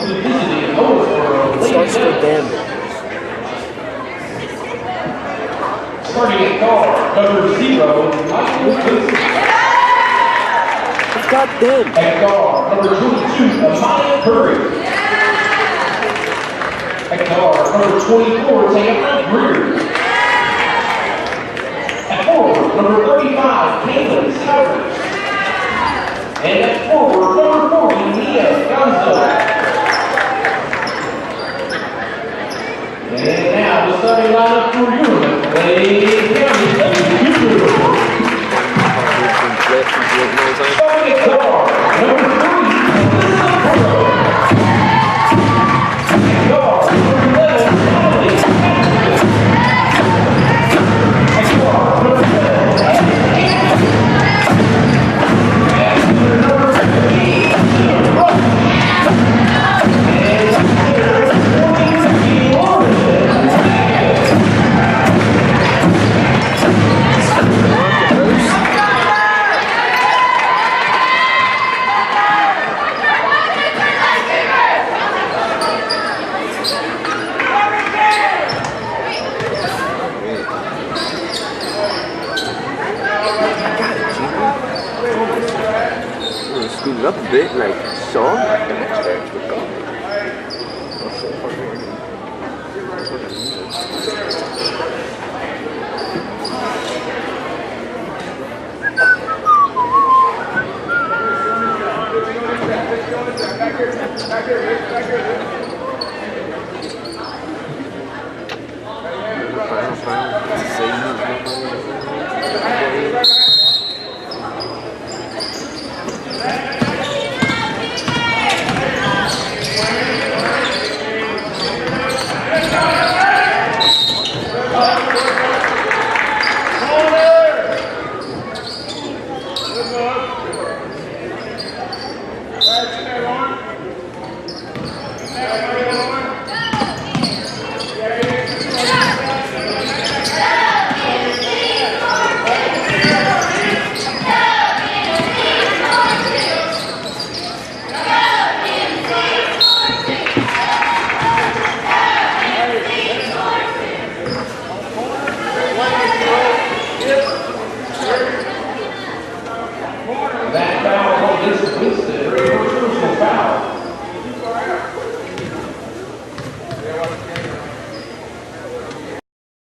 It starts for them. Starting at guard, number 0, It's got them. At guard, number 22, Amaya Curry. At guard, number 24, Tampa Greer. At forward, number 35, Caitlin Sowers. And at forward, number 40, Mia Gonzo. And now the starting lineup for your McLean County Starting at guard, number 3, at guard, number 11, Natalie Patterson. At guard, number 7, and number 15, Rush. Scoot it up a bit, like Sean.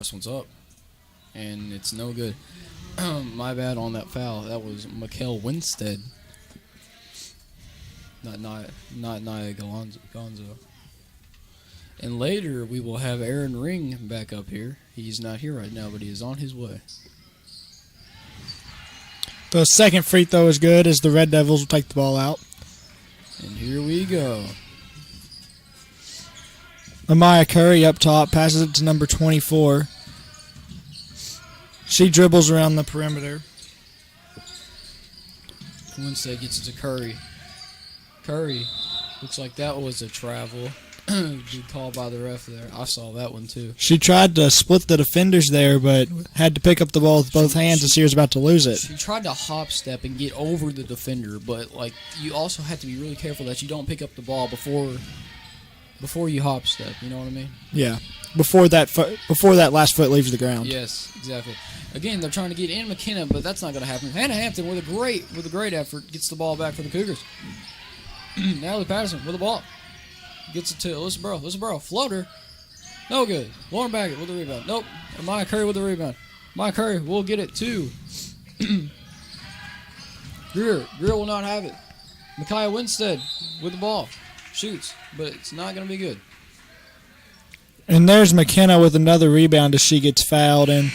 This one's up, and it's no good. My bad on that foul. That was Mikkel Winstead, not Nia Gonzo. And later we will have Aaron Ring back up here. He's not here right now, but he is on his way. The second free throw is good as the Red Devils will take the ball out. And here we go. Amaya Curry up top, passes it to number 24. She dribbles around the perimeter. Winstead gets it to Curry. Curry, looks like that was a travel. Good call by the ref there. I saw that one too. She tried to split the defenders there, but had to pick up the ball with both hands as she was about to lose it. She tried to hop step and get over the defender, but like you also have to be really careful that you don't pick up the ball before you hop step. You know what I mean? Yeah. Before that last foot leaves the ground. Yes, exactly. Again, they're trying to get in McKenna, but that's not going to happen. Hannah Hampton with a great effort gets the ball back for the Cougars. Natalie Patterson with the ball. Gets it to Owensboro. Owensboro, floater. No good. Lauren Baggett with the rebound. Nope. Amaya Curry with the rebound. Amaya Curry will get it to Greer. Greer will not have it. Micaiah Winstead with the ball. Shoots, but it's not going to be good. And there's McKenna with another rebound as she gets fouled, and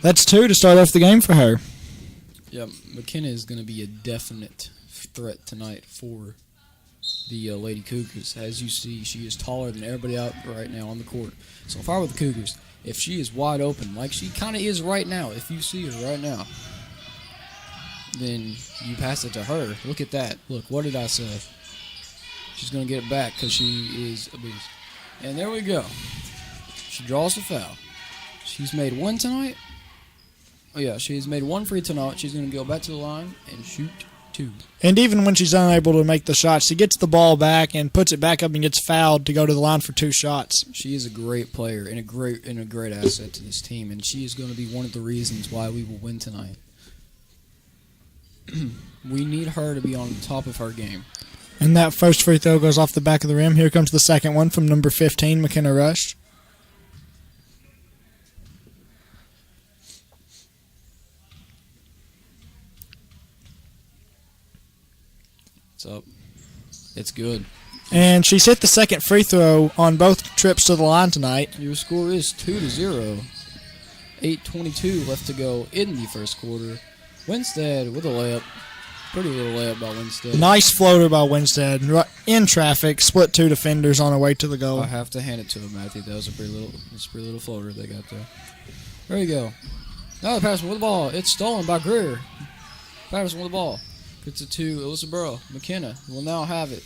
that's 2 to start off the game for her. Yeah, McKenna is going to be a definite threat tonight for the Lady Cougars. As you see, she is taller than everybody out right now on the court. So if I were the Cougars, if she is wide open, like she kind of is right now, if you see her right now, then you pass it to her. Look at that. Look, what did I say? She's going to get it back because she is a beast. And there we go. She draws the foul. She's made one tonight. Oh, yeah, she's made one free tonight. She's going to go back to the line and shoot 2. And even when she's unable to make the shot, she gets the ball back and puts it back up and gets fouled to go to the line for 2 shots. She is a great player and a great asset to this team, and she is going to be one of the reasons why we will win tonight. We need her to be on the top of her game. And that first free throw goes off the back of the rim. Here comes the second one from number 15, McKenna Rush. It's up. It's good. And she's hit the second free throw on both trips to the line tonight. Your score is 2-0. 8:22 left to go in the first quarter. Winstead with a layup. Pretty little layup by Winstead. Nice floater by Winstead. In traffic, split 2 defenders on her way to the goal. I have to hand it to him, Matthew. That was a pretty little floater they got there. There you go. Now the Patterson with the ball. It's stolen by Greer. Patterson with the ball. Gets it to Owensboro. McKenna will now have it.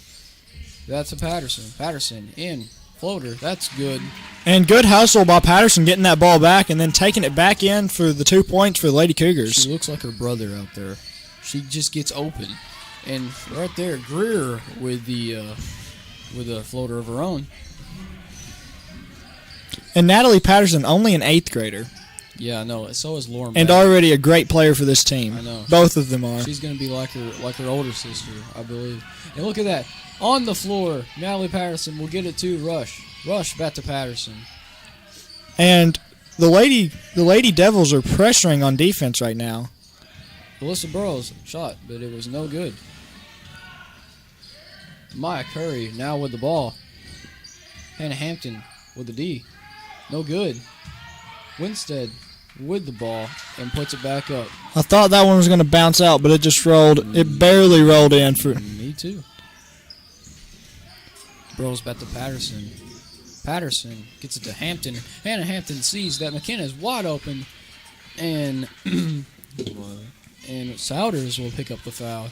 That's a Patterson. Patterson in. Floater. That's good. And good hustle by Patterson getting that ball back and then taking it back in for the 2 points for the Lady Cougars. She looks like her brother out there. She just gets open. And right there, Greer with the floater of her own. And Natalie Patterson, only an 8th grader. Yeah, I know. So is Lauren. And Babb. already a great player for this team. I know. Both of them are. She's going to be like her older sister, I believe. And look at that. On the floor, Natalie Patterson will get it to Rush. Rush back to Patterson. And the Lady Devils are pressuring on defense right now. Alyssa Burrows shot, but it was no good. Maya Curry now with the ball. Hannah Hampton with the D. No good. Winstead with the ball and puts it back up. I thought that one was going to bounce out, but it just rolled. It barely rolled in. Me too. Burrows back to Patterson. Patterson gets it to Hampton. Hannah Hampton sees that McKenna is wide open, and Souders will pick up the foul.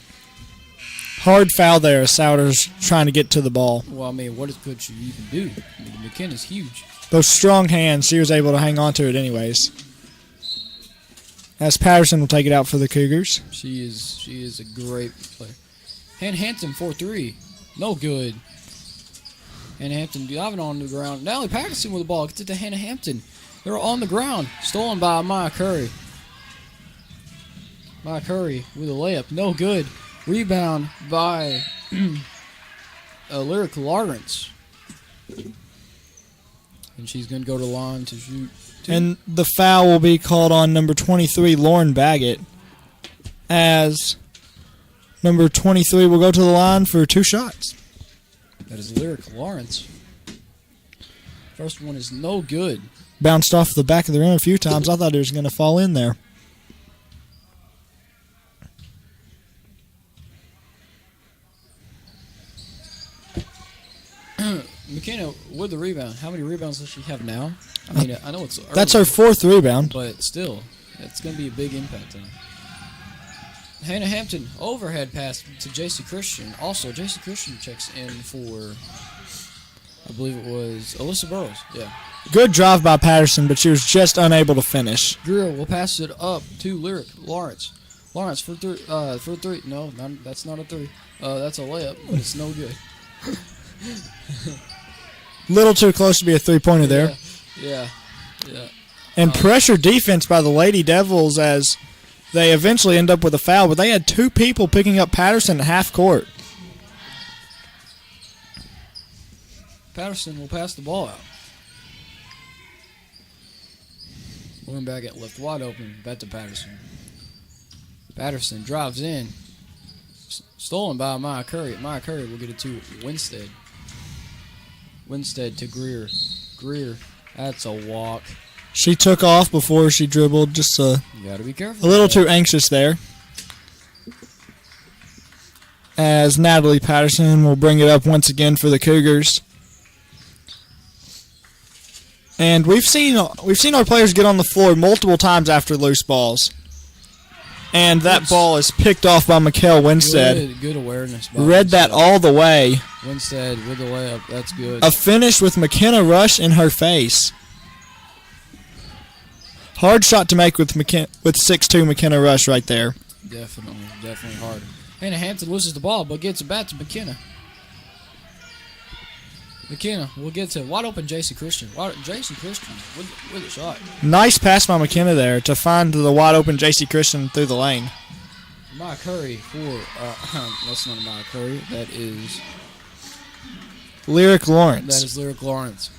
Hard foul there. Souders trying to get to the ball. Well, I mean, what could she even do? I mean, McKenna's huge. Those strong hands, she was able to hang on to it anyways. As Patterson will take it out for the Cougars. She is a great player. Hannah Hampton 4-3. No good. Hannah Hampton diving on the ground. Natalie Patterson with the ball. Gets it to Hannah Hampton. They're on the ground. Stolen by Maya Curry. Maya Curry with a layup. No good. Rebound by Lyric Lawrence. And she's going to go to the line to shoot. And the foul will be called on number 23, Lauren Baggett. As number 23 will go to the line for 2 shots. That is Lyric Lawrence. First one is no good. Bounced off the back of the rim a few times. I thought it was going to fall in there. McKenna with the rebound. How many rebounds does she have now? I mean, I know it's early, That's her 4th rebound. but still, it's going to be a big impact on her. Hannah Hampton overhead pass to J.C. Christian. Also, J.C. Christian checks in for, I believe it was Alyssa Burrows. Yeah. Good drive by Patterson, but she was just unable to finish. Greer will pass it up to Lyric Lawrence. Lawrence for three. No, that's not a 3. That's a layup, but it's no good. Little too close to be a 3-pointer there. Yeah. And pressure defense by the Lady Devils as they eventually end up with a foul, but they had 2 people picking up Patterson at half court. Patterson will pass the ball out. Lauren Baggett left wide open. Back to Patterson. Patterson drives in. Stolen by Maya Curry. Maya Curry will get it to Winstead. Winstead to Greer. Greer. That's a walk. She took off before she dribbled. Just You got to be careful. a little too anxious there. As Natalie Patterson will bring it up once again for the Cougars. And we've seen our players get on the floor multiple times after loose balls. And that ball is picked off by Mikkel Winstead. Good awareness. Read that all the way. Winstead with the layup. That's good. A finish with McKenna Rush in her face. Hard shot to make with 6'2" McKenna Rush right there. Definitely hard. Hannah Hampton loses the ball, but gets it back to McKenna. McKenna will get to wide open J.C. Christian. J.C. Christian with a shot. Nice pass by McKenna there to find the wide open J.C. Christian through the lane. Maya Curry for that's not Maya Curry. That is Lyric Lawrence. That is Lyric Lawrence.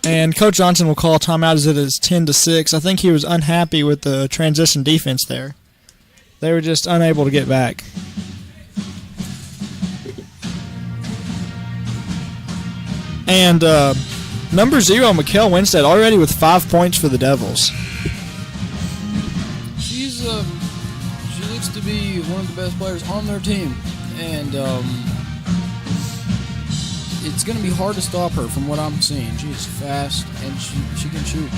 And Coach Johnson will call a timeout as it is 10-6. I think he was unhappy with the transition defense there. They were just unable to get back. And number 0, Mikkel Winstead, already with 5 points for the Devils. She looks to be one of the best players on their team, and it's going to be hard to stop her from what I'm seeing. She is fast, and she can shoot.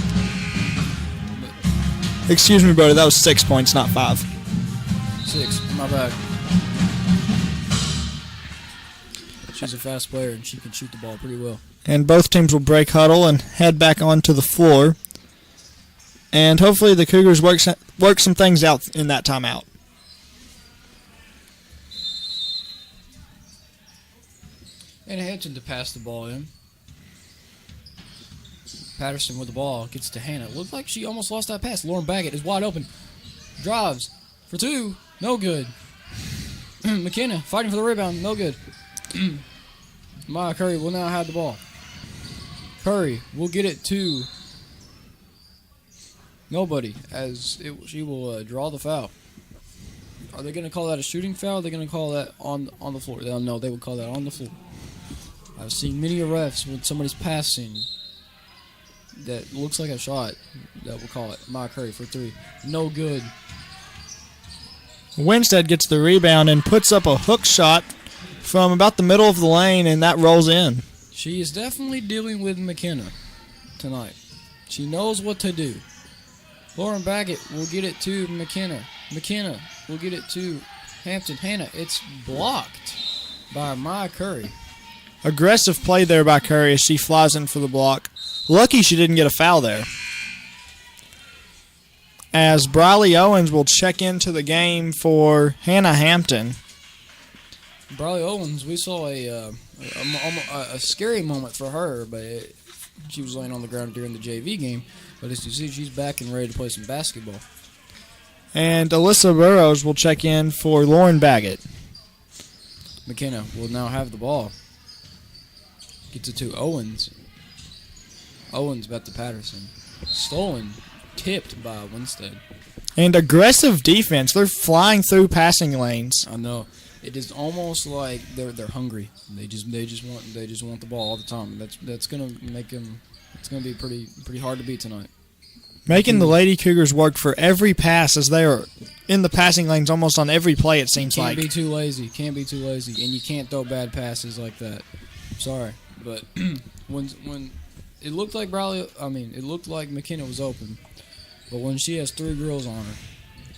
Excuse me, brother, that was 6 points, not 5. 6, my bad. She's a fast player, and she can shoot the ball pretty well. And both teams will break huddle and head back onto the floor. And hopefully the Cougars work some things out in that timeout. And Hampton to pass the ball in. Patterson with the ball gets to Hannah. Looked like she almost lost that pass. Lauren Baggett is wide open. Drives for 2. No good. McKenna fighting for the rebound. No good. Maya Curry will now have the ball. Curry will get it to nobody as she will draw the foul. Are they going to call that a shooting foul? Or are they going to call that on the floor? No, they would call that on the floor. I've seen many refs when somebody's passing that looks like a shot that will call it. Maya Curry for 3. No good. Winstead gets the rebound and puts up a hook shot from about the middle of the lane, and that rolls in. She is definitely dealing with McKenna tonight. She knows what to do. Lauren Baggett will get it to McKenna. McKenna will get it to Hampton. Hannah, it's blocked by Maya Curry. Aggressive play there by Curry as she flies in for the block. Lucky she didn't get a foul there. As Briley Owens will check into the game for Hannah Hampton. Briley Owens, we saw a scary moment for her, but she was laying on the ground during the JV game. But as you see, she's back and ready to play some basketball. And Alyssa Burrows will check in for Lauren Baggett. McKenna will now have the ball. Gets it to Owens. Owens back to Patterson. Stolen, tipped by Winstead. And aggressive defense. They're flying through passing lanes. I know. It is almost like they're hungry. They just want the ball all the time. That's gonna make them. It's gonna be pretty hard to beat tonight. Making the Lady Cougars work for every pass as they are in the passing lanes almost on every play, it seems like. Can't be too lazy. Can't be too lazy. And you can't throw bad passes like that. Sorry. But when it looked like it looked like McKenna was open. But when she has 3 girls on her,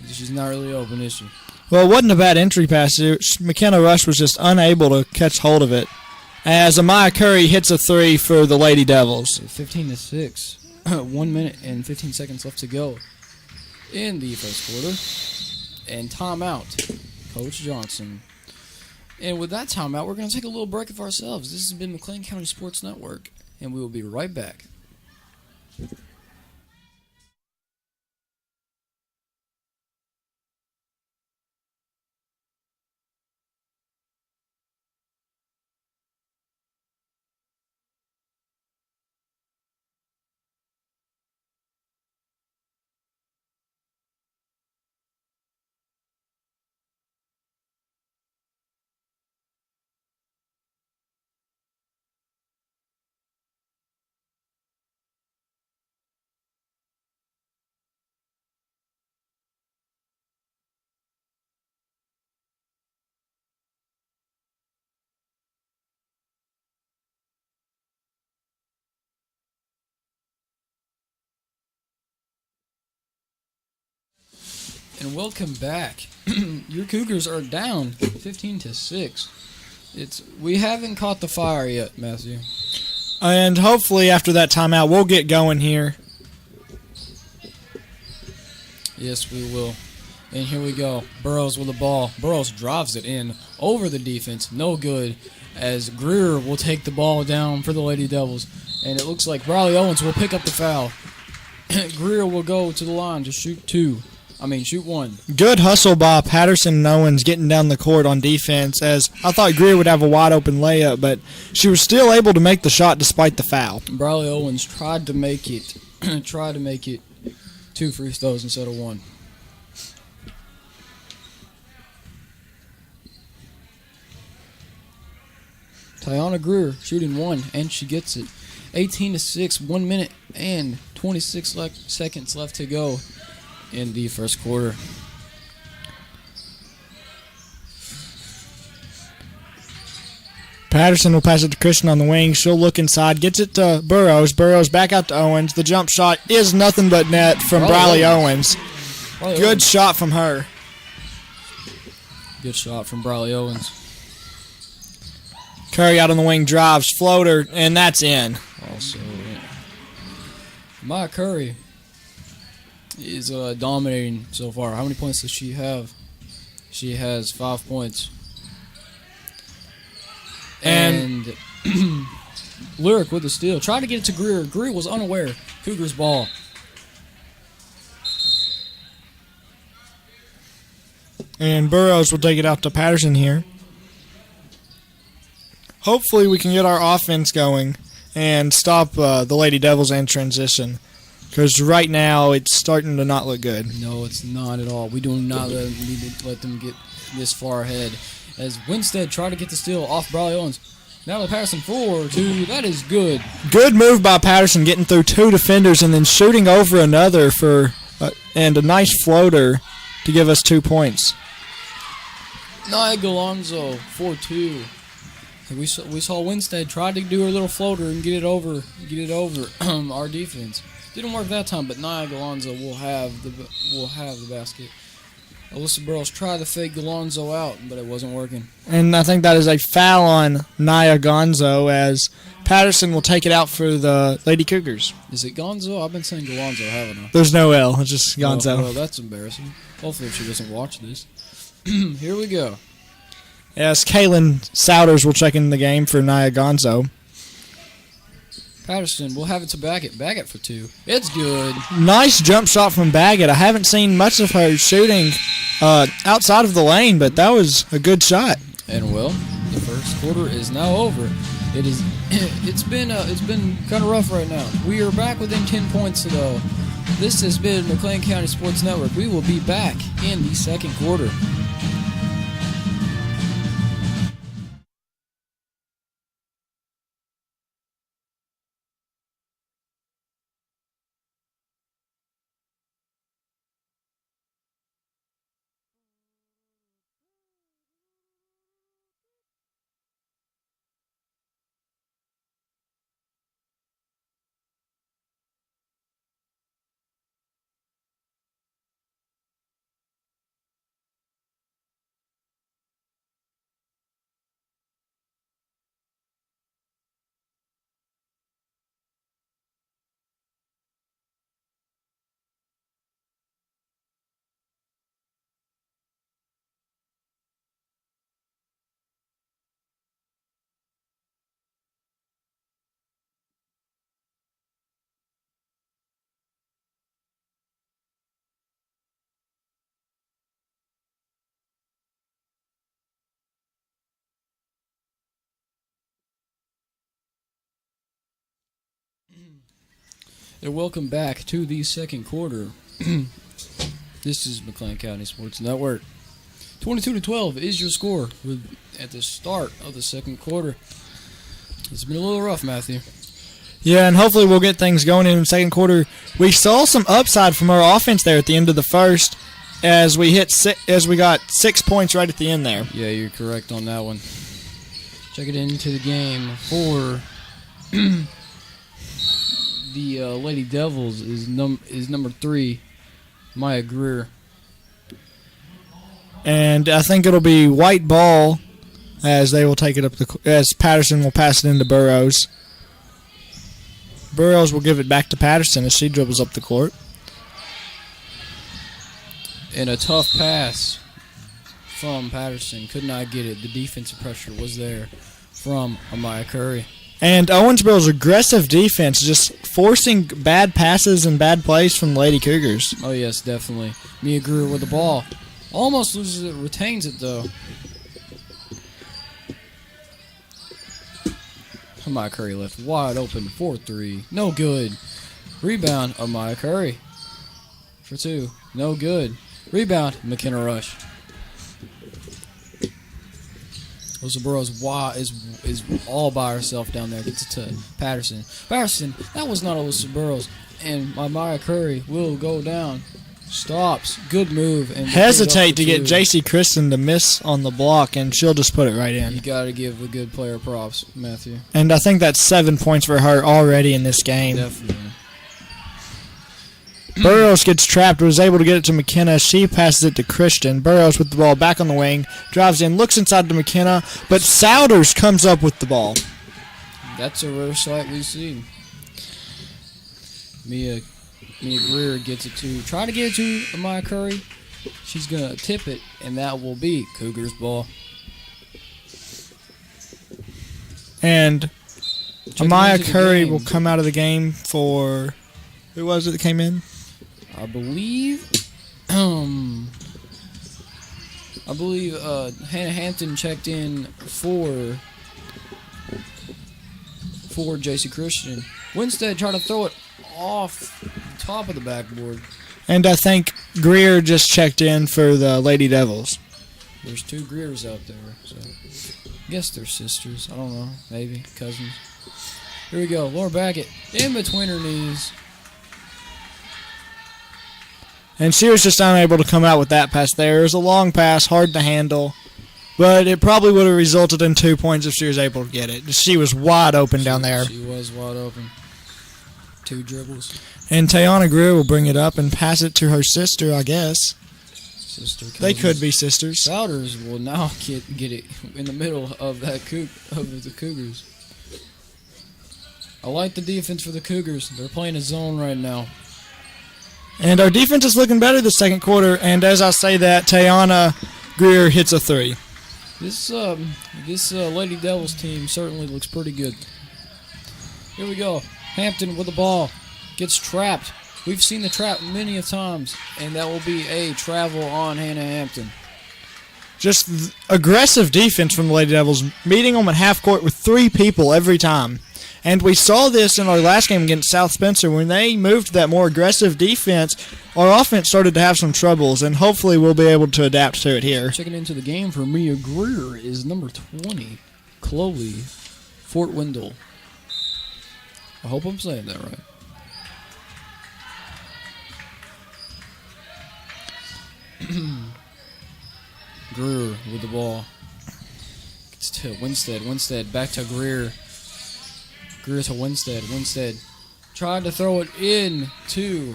she's not really open, is she? Well, it wasn't a bad entry pass. McKenna Rush was just unable to catch hold of it. As Amaya Curry hits a 3 for the Lady Devils. 15-6. 1 minute and 15 seconds left to go in the first quarter. And timeout, Coach Johnson. And with that timeout, we're going to take a little break of ourselves. This has been McLean County Sports Network, and we will be right back. And welcome back. Your Cougars are down 15-6. We haven't caught the fire yet, Matthew. And hopefully after that timeout, we'll get going here. Yes, we will. And here we go. Burrows with the ball. Burrows drives it in over the defense. No good, as Greer will take the ball down for the Lady Devils. And it looks like Briley Owens will pick up the foul. Greer will go to the line to shoot one. Good hustle by Patterson and Owens getting down the court on defense, as I thought Greer would have a wide open layup, but she was still able to make the shot despite the foul. Briley Owens tried to make it 2 free throws instead of 1. Tiana Greer shooting 1, and she gets it. 18-6, 1 minute and 26 seconds left to go in the first quarter. Patterson will pass it to Christian on the wing. She'll look inside, gets it to Burrows. Burrows back out to Owens. The jump shot is nothing but net from Briley Owens. Good shot from her. Good shot from Briley Owens. Curry out on the wing, drives, floater, and that's in. Also, Maya Curry is dominating so far. How many points does she have? She has 5 points. And Lyric with the steal. Tried to get it to Greer. Greer was unaware. Cougars ball. And Burrows will take it out to Patterson here. Hopefully we can get our offense going and stop the Lady Devils in transition, because right now it's starting to not look good. No, it's not at all. We do not need to let them get this far ahead. As Winstead tried to get the steal off Briley Owens. Now the Patterson 4-2. That is good. Good move by Patterson, getting through 2 defenders and then shooting over another and a nice floater to give us 2 points. Nia Galonzo 4-2. We saw Winstead try to do her little floater and get it over our defense. Didn't work that time, but Nia Galonzo will have the basket. Alyssa Burrows tried to fake Galonzo out, but it wasn't working. And I think that is a foul on Nia Gonzo, as Patterson will take it out for the Lady Cougars. Is it Gonzo? I've been saying Galonzo, haven't I? There's no L. It's just Gonzo. Well, that's embarrassing. Hopefully she doesn't watch this. Here we go. Yes, Kaylin Souders will check in the game for Nia Gonzo. Patterson will have it to Baggett. Baggett for 2. It's good. Nice jump shot from Baggett. I haven't seen much of her shooting outside of the lane, but that was a good shot. And well, the first quarter is now over. It's been kind of rough right now. We are back within 10 points though. This has been McLean County Sports Network. We will be back in the second quarter. And welcome back to the second quarter. This is McLean County Sports Network. 22-12 is your score at the start of the second quarter. It's been a little rough, Matthew. Yeah, and hopefully we'll get things going in the second quarter. We saw some upside from our offense there at the end of the first, as we got 6 points right at the end there. Yeah, you're correct on that one. Check it into the game for the Lady Devils is number 3, Maya Greer. And I think it'll be white ball as they will take it up as Patterson will pass it into Burrows. Burrows will give it back to Patterson as she dribbles up the court. And a tough pass from Patterson. Could not get it. The defensive pressure was there from Amaya Curry. And Owensboro's aggressive defense just forcing bad passes and bad plays from the Lady Cougars. Oh, yes, definitely. Mia Greer with the ball. Almost loses it, retains it, though. Amaya Curry left wide open, 4-3. No good. Rebound, Amaya Curry. For 2. No good. Rebound, McKenna Rush. Owensboro is all by herself down there. Gets it to Patterson. Patterson, that was not Owensboro's. And Amaya Curry will go down. Stops. Good move. And Hesitate to get J.C. Kristen to miss on the block, and she'll just put it right in. You got to give a good player props, Matthew. And I think that's 7 points for her already in this game. Definitely. Burrows gets trapped, was able to get it to McKenna. She passes it to Christian. Burrows with the ball back on the wing, drives in, looks inside to McKenna, but Souders comes up with the ball. That's a rare sight we see. Mia Greer gets it to, try to get it to Amaya Curry. She's going to tip it, and that will be Cougars ball. And Amaya Curry will come out of the game for, who was it that came in? I believe Hannah Hampton checked in for J.C. Christian. Winstead tried to throw it off the top of the backboard. And I think Greer just checked in for the Lady Devils. There's 2 Greers out there, so I guess they're sisters. I don't know, maybe cousins. Here we go, Laura Backett in between her knees. And she was just unable to come out with that pass there. It was a long pass, hard to handle. But it probably would have resulted in 2 points if she was able to get it. She was wide open down there. She was wide open. 2 dribbles. And Tayana Greer will bring it up and pass it to her sister, I guess. Sister cousins. They could be sisters. Souders will now get it in the middle of the Cougars. I like the defense for the Cougars. They're playing a zone right now. And our defense is looking better this second quarter. And as I say that, Tayana Greer hits a 3. This Lady Devils team certainly looks pretty good. Here we go. Hampton with the ball. Gets trapped. We've seen the trap many a times. And that will be a travel on Hannah Hampton. Just aggressive defense from the Lady Devils, meeting them at half court with 3 people every time. And we saw this in our last game against South Spencer. When they moved to that more aggressive defense, our offense started to have some troubles, and hopefully we'll be able to adapt to it here. Checking into the game for Mia Greer is number 20, Chloe Fort Wendell. I hope I'm saying that right. Greer with the ball. Gets to Winstead. Winstead back to Greer. Greer to Winstead. Winstead tried to throw it in to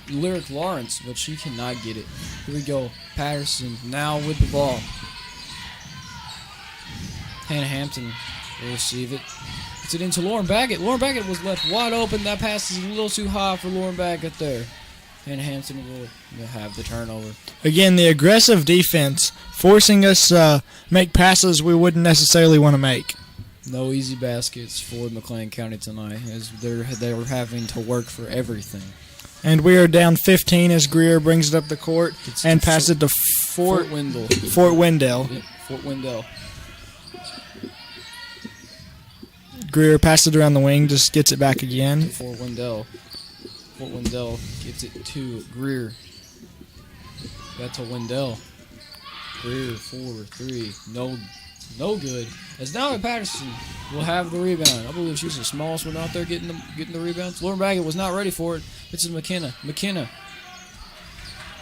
Lyric Lawrence, but she cannot get it. Here we go. Patterson now with the ball. Hannah Hampton will receive it. Gets it into Lauren Baggett. Lauren Baggett was left wide open. That pass is a little too high for Lauren Baggett there. Hannah Hampton will have the turnover. Again, the aggressive defense forcing us to make passes we wouldn't necessarily want to make. No easy baskets for McLean County tonight, as they were having to work for everything. And we are down 15 as Greer brings it up the court and passes it to Fort Wendell. Fort Wendell. Yep, Fort Wendell. Greer passes it around the wing, just gets it back again. To Fort Wendell. Fort Wendell gets it to Greer. Back to Wendell. Greer 4-3. No good. As now Patterson will have the rebound. I believe she's the smallest one out there getting the rebounds. Lauren Baggett was not ready for it. It's to McKenna. McKenna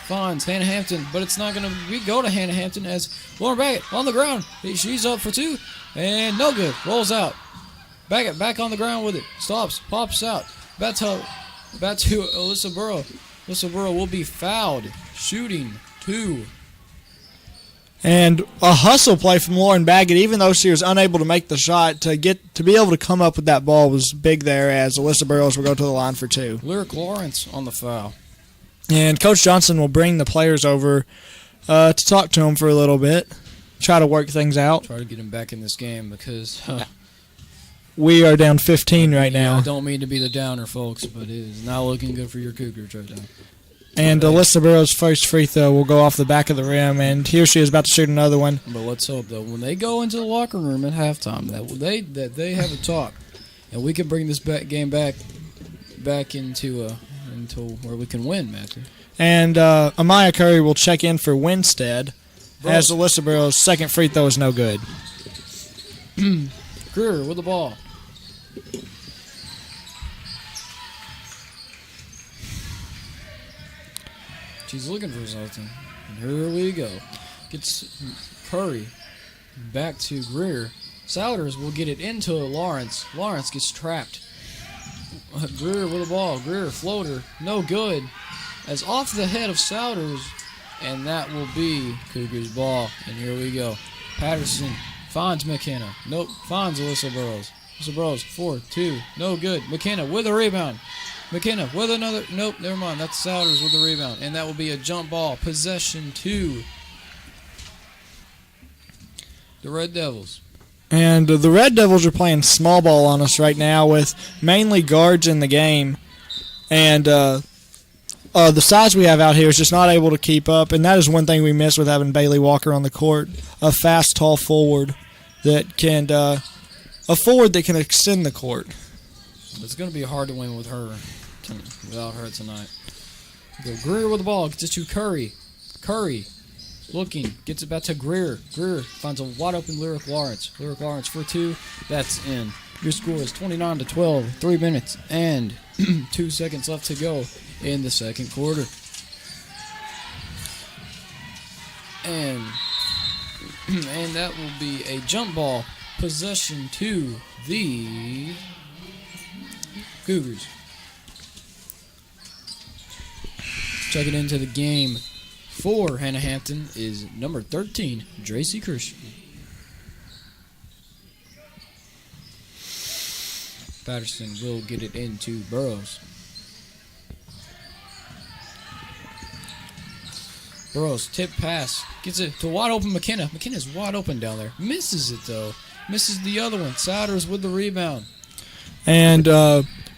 finds Hannah Hampton, but it's not going to go to Hannah Hampton as Lauren Baggett on the ground. She's up for 2, and no good. Rolls out. Baggett back on the ground with it. Stops. Pops out. Back to Alyssa Burrow. Alyssa Burrow will be fouled. Shooting 2. And a hustle play from Lauren Baggett, even though she was unable to make the shot, to be able to come up with that ball was big there as Alyssa Burrows will go to the line for 2. Lyric Lawrence on the foul. And Coach Johnson will bring the players over to talk to them for a little bit, try to work things out. Try to get him back in this game because We are down 15 right I now. don't mean to be the downer, folks, but it is not looking good for your Cougars right now. And Alyssa Burrow's first free throw will go off the back of the rim, and here she is about to shoot another one. But let's hope, though, when they go into the locker room at halftime, that they have a talk, and we can bring this game back into where we can win, Matthew. And Amaya Curry will check in for Winstead, as Alyssa Burrow's second free throw is no good. Greer with the ball. She's looking for something. And here we go. Gets Curry back to Greer. Souders will get it into Lawrence. Lawrence gets trapped. Greer with the ball. Greer floater. No good. As off the head of Souders. And that will be Cougars ball. And here we go. Patterson finds McKenna. Nope. Finds Alyssa Burrows. Alyssa Burrows. 4-2. No good. McKenna with a rebound. McKenna with another. Nope, never mind. That's Souders with the rebound. And that will be a jump ball. Possession to the Red Devils. And the Red Devils are playing small ball on us right now with mainly guards in the game. And the size we have out here is just not able to keep up. And that is one thing we miss with having Bailey Walker on the court. A fast, tall forward that can extend the court. It's going to be hard to win with her, without her tonight. Go Greer with the ball, gets it to Curry. Curry, looking, gets it back to Greer. Greer finds a wide open Lyric Lawrence. Lyric Lawrence for 2, that's in. Your score is 29-12, 3 minutes and 2 seconds left to go in the second quarter. And that will be a jump ball possession to the Cougars. Checking into the game for Hannah Hampton is number 13, Tracy Christian. Patterson will get it into Burrows. Burrows, tip pass, gets it to wide open McKenna. McKenna's wide open down there. Misses it though. Misses the other one. Souders with the rebound. And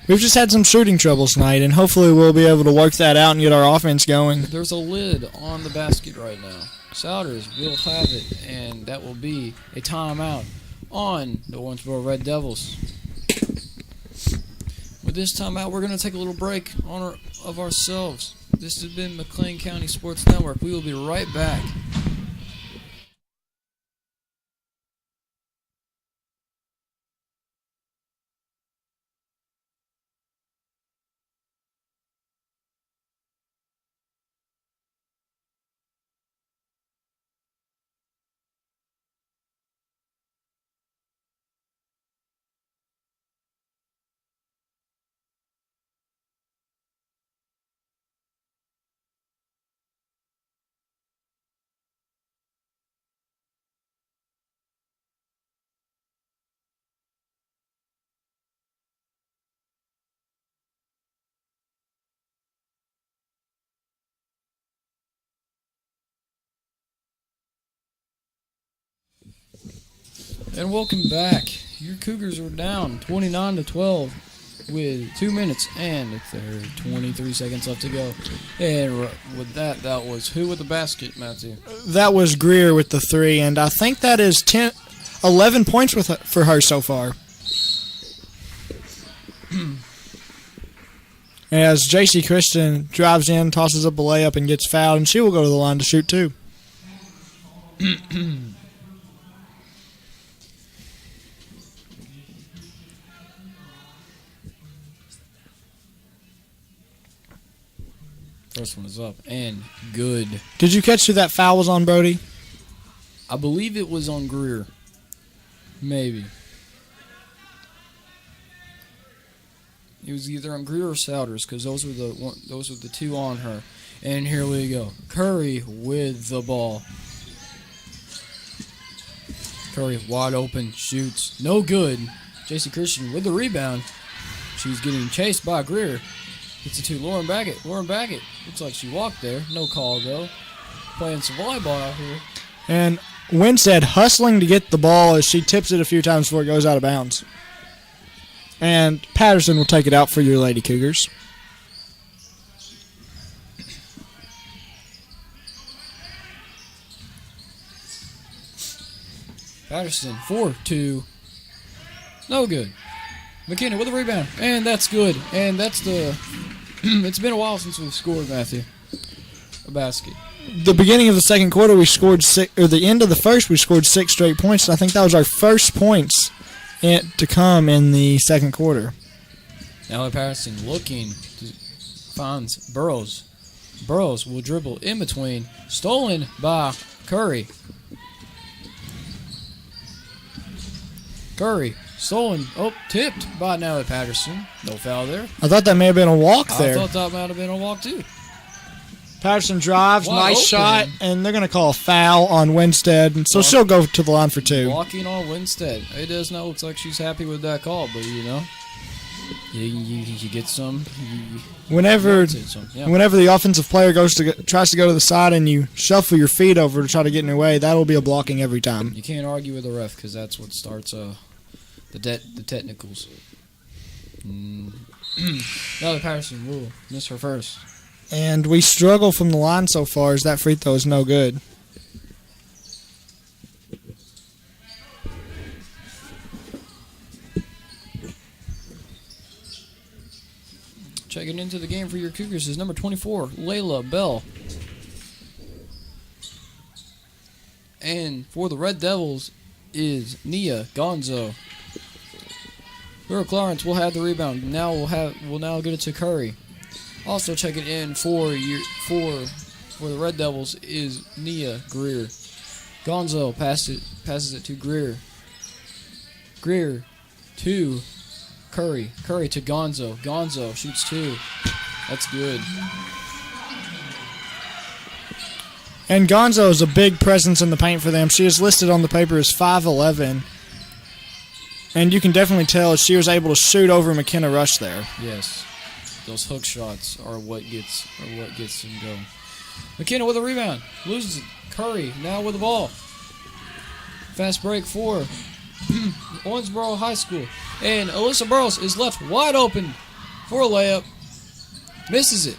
we've just had some shooting troubles tonight, and hopefully we'll be able to work that out and get our offense going. There's a lid on the basket right now. Souders will have it, and that will be a timeout on the Owensboro Red Devils. With this timeout, we're going to take a little break of ourselves. This has been McLean County Sports Network. We will be right back. And welcome back. Your Cougars are down 29-12 with 2 minutes and 23 seconds left to go. And with that was who with the basket, Matthew? That was Greer with the 3, and I think that is 11 points for her so far. As JC Christian drives in, tosses up a layup, and gets fouled, and she will go to the line to shoot too. First one is up and good. Did you catch who that foul was on, Brody? I believe it was on Greer. Maybe. It was either on Greer or Souders because those were the two on her. And here we go. Curry with the ball. Curry wide open, shoots. No good. JC Christian with the rebound. She's getting chased by Greer. Gets it to Lauren Baggett. Lauren Baggett. Looks like she walked there. No call, though. Playing some volleyball out here. And Winstead hustling to get the ball as she tips it a few times before it goes out of bounds. And Patterson will take it out for your Lady Cougars. Patterson, 4-2. No good. McKenna with a rebound. And that's good. And that's the... It's been a while since we've scored, Matthew. A basket. The beginning of the second quarter, we scored six, or the end of the first, we scored 6 straight points. And I think that was our first points to come in the second quarter. Now Patterson looking, finds Burrows. Burrows will dribble in between. Stolen by Curry. Curry, stolen. Oh, tipped by Natalie Patterson. No foul there. I thought that may have been a walk I there. thought that might have been a walk, too. Patterson drives, Wide nice open. shot, and they're going to call a foul on Winstead, and so she'll go to the line for 2. Walking on Winstead. It does not look like she's happy with that call, but, you know, you get some. Whenever Yeah. whenever the offensive player tries to go to the side and you shuffle your feet over to try to get in their way, that'll be a blocking every time. You can't argue with the ref because that's what starts the technicals. Natalie Patterson will miss her first. And we struggle from the line so far as that free throw is no good. Checking into the game for your Cougars is number 24, Layla Bell. And for the Red Devils is Nia Gonzo. Laura Clarence will have the rebound. Now we'll now get it to Curry. Also checking in for the Red Devils is Nia Greer. Gonzo passes it to Greer. Greer to Curry. Curry to Gonzo. Gonzo shoots 2. That's good. And Gonzo is a big presence in the paint for them. She is listed on the paper as 5'11". And you can definitely tell she was able to shoot over McKenna Rush there. Yes. Those hook shots are what gets them going. McKenna with a rebound. Loses it. Curry now with the ball. Fast break for Owensboro High School. And Alyssa Burrows is left wide open for a layup. Misses it.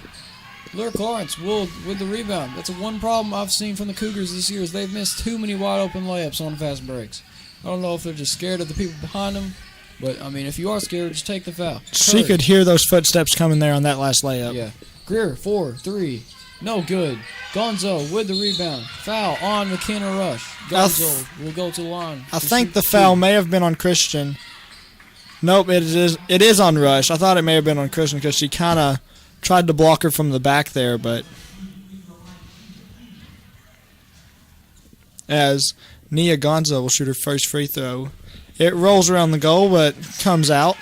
Lyric Lawrence will with the rebound. That's one problem I've seen from the Cougars this year is they've missed too many wide open layups on fast breaks. I don't know if they're just scared of the people behind them, but I mean, if you are scared, just take the foul. She could hear those footsteps coming there on that last layup. Yeah. Greer, 4-3. No good. Gonzo with the rebound. Foul on McKenna Rush. Gonzo will go to the line. I think the foul may have been on Christian. Nope, it is on Rush. I thought it may have been on Christian because she kind of tried to block her from the back there, but as Nia Gonzo will shoot her first free throw. It rolls around the goal, but comes out.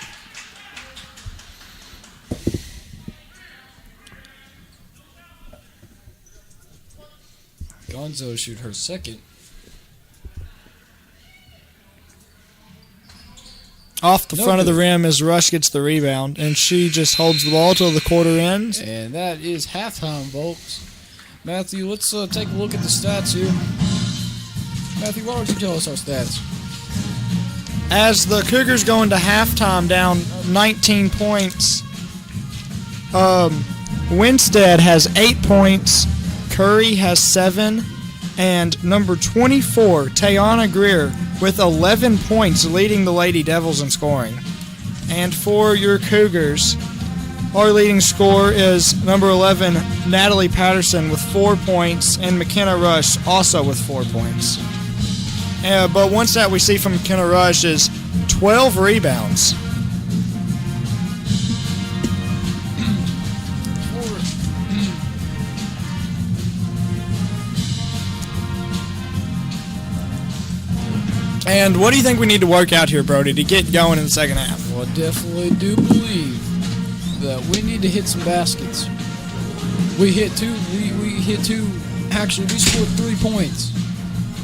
Gonzo shoot her second. Off the front of the rim as Rush gets the rebound, and she just holds the ball till the quarter ends. And that is halftime, folks. Matthew, let's take a look at the stats here. Matthew, why don't you tell us our stats? As the Cougars go into halftime down 19 points, Winstead has 8 points, Curry has 7, and number 24, Tayana Greer, with 11 points, leading the Lady Devils in scoring. And for your Cougars, our leading scorer is number 11, Natalie Patterson, with 4 points, and McKenna Rush also with 4 points. But one stat we see from McKenna Rush is 12 rebounds. And what do you think we need to work out here, Brody, to get going in the second half? Well, I definitely do believe that we need to hit some baskets. We hit two. We hit two. Actually, we scored 3 points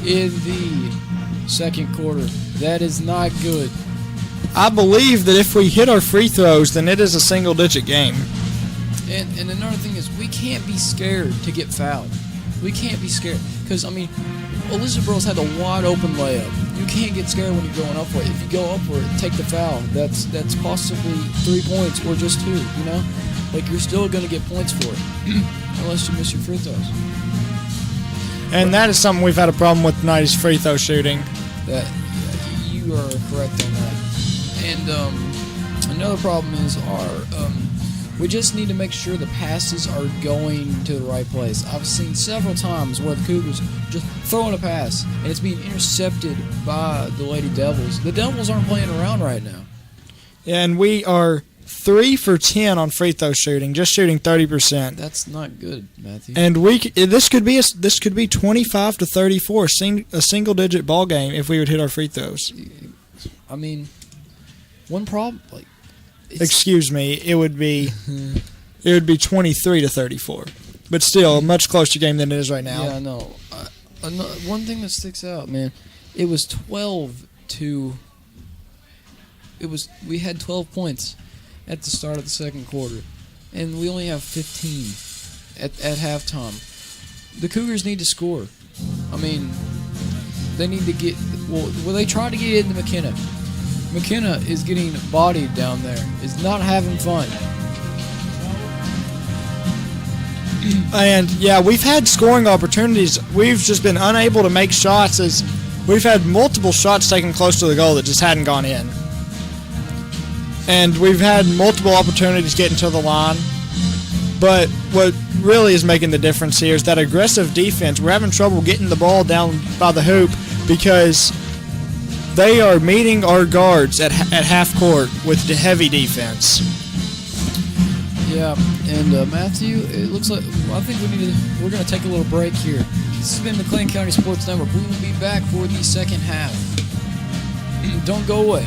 in the second quarter. That is not good. I believe that if we hit our free throws, then it is a single-digit game. And another thing is, we can't be scared to get fouled. We can't be scared. Because, I mean, Owensboro's had a wide open layup. You can't get scared when you're going up for it. If you go up for it, take the foul. That's possibly 3 points or just 2, you know? Like, you're still going to get points for it. Unless you miss your free throws. And that is something we've had a problem with tonight is free throw shooting. That you are correct on that. And another problem is we just need to make sure the passes are going to the right place. I've seen several times where the Cougars just throwing a pass and it's being intercepted by the Lady Devils. The Devils aren't playing around right now. And we are 3 for 10 on free throw shooting, just shooting 30%. That's not good, Matthew. And this could be 25 to 34, a single digit ball game if we would hit our free throws. I mean, one problem, like, excuse me, it would be 23 to 34, but still a much closer game than it is right now. Yeah, I know. One thing that sticks out, man, it was 12 to. We had 12 points at the start of the second quarter, and we only have 15 at halftime. The Cougars need to score. I mean, they need to get. Well, they tried to get into McKenna. McKenna is getting bodied down there. Is not having fun. And yeah, we've had scoring opportunities. We've just been unable to make shots as we've had multiple shots taken close to the goal that just hadn't gone in. And we've had multiple opportunities getting to the line. But what really is making the difference here is that aggressive defense. We're having trouble getting the ball down by the hoop because they are meeting our guards at half court with the heavy defense. Yeah, and Matthew, it looks like I think we're going to take a little break here. This has been McLean County Sports Network. We will be back for the second half. Don't go away.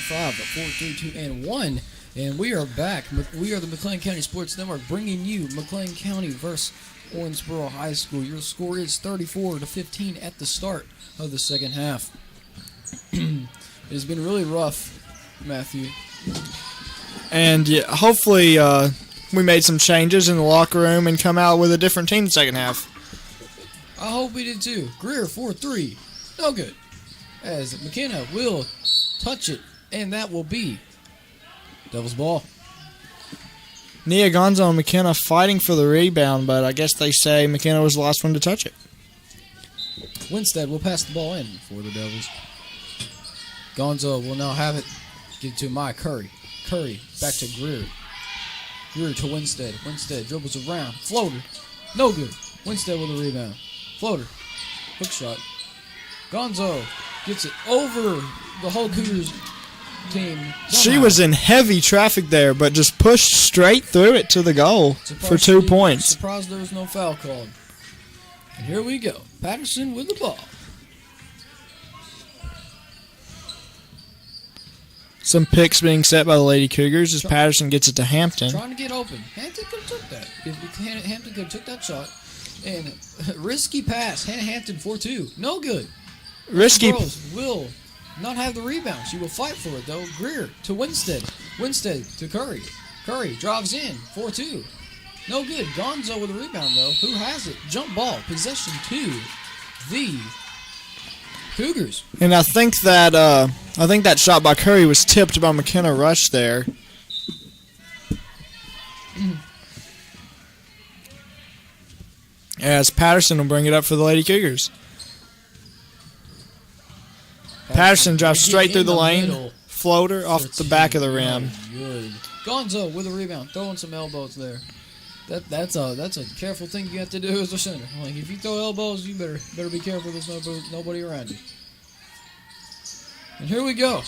5, 4, 3, 2, and 1. And we are back. We are the McLean County Sports Network bringing you McLean County versus Owensboro High School. Your score is 34-15 at the start of the second half. It has been really rough, Matthew. And yeah, hopefully we made some changes in the locker room and come out with a different team in the second half. I hope we did too. Greer 4-3. No good. As McKenna will touch it, and that will be Devil's ball. Nia Gonzo and McKenna fighting for the rebound, but I guess they say McKenna was the last one to touch it. Winstead will pass the ball in for the Devils. Gonzo will now have it. Give it to Maya Curry. Curry back to Greer. Greer to Winstead. Winstead dribbles around. Floater. No good. Winstead with a rebound. Floater. Hook shot. Gonzo gets it over the whole Cougars team. She was in heavy traffic there, but just pushed straight through it to the goal for 2 points. Surprised there was no foul called. And here we go. Patterson with the ball. Some picks being set by the Lady Cougars as Patterson gets it to Hampton. Trying to get open. Hampton could have took that. Hampton could have took that shot. And risky pass. Hannah Hampton 4-2. No good. Risky. Burrows will not have the rebound. She will fight for it, though. Greer to Winstead. Winstead to Curry. Curry drives in. 4-2. No good. Gonzo with a rebound, though. Who has it? Jump ball. Possession to the Cougars. And I think that shot by Curry was tipped by McKenna Rush there. As Patterson will bring it up for the Lady Cougars. Patterson drives straight through the lane. Floater off the back of the rim. Good. Gonzo with a rebound. Throwing some elbows there. That's a careful thing you have to do as a center. Like, if you throw elbows, you better be careful. There's nobody around you. And here we go.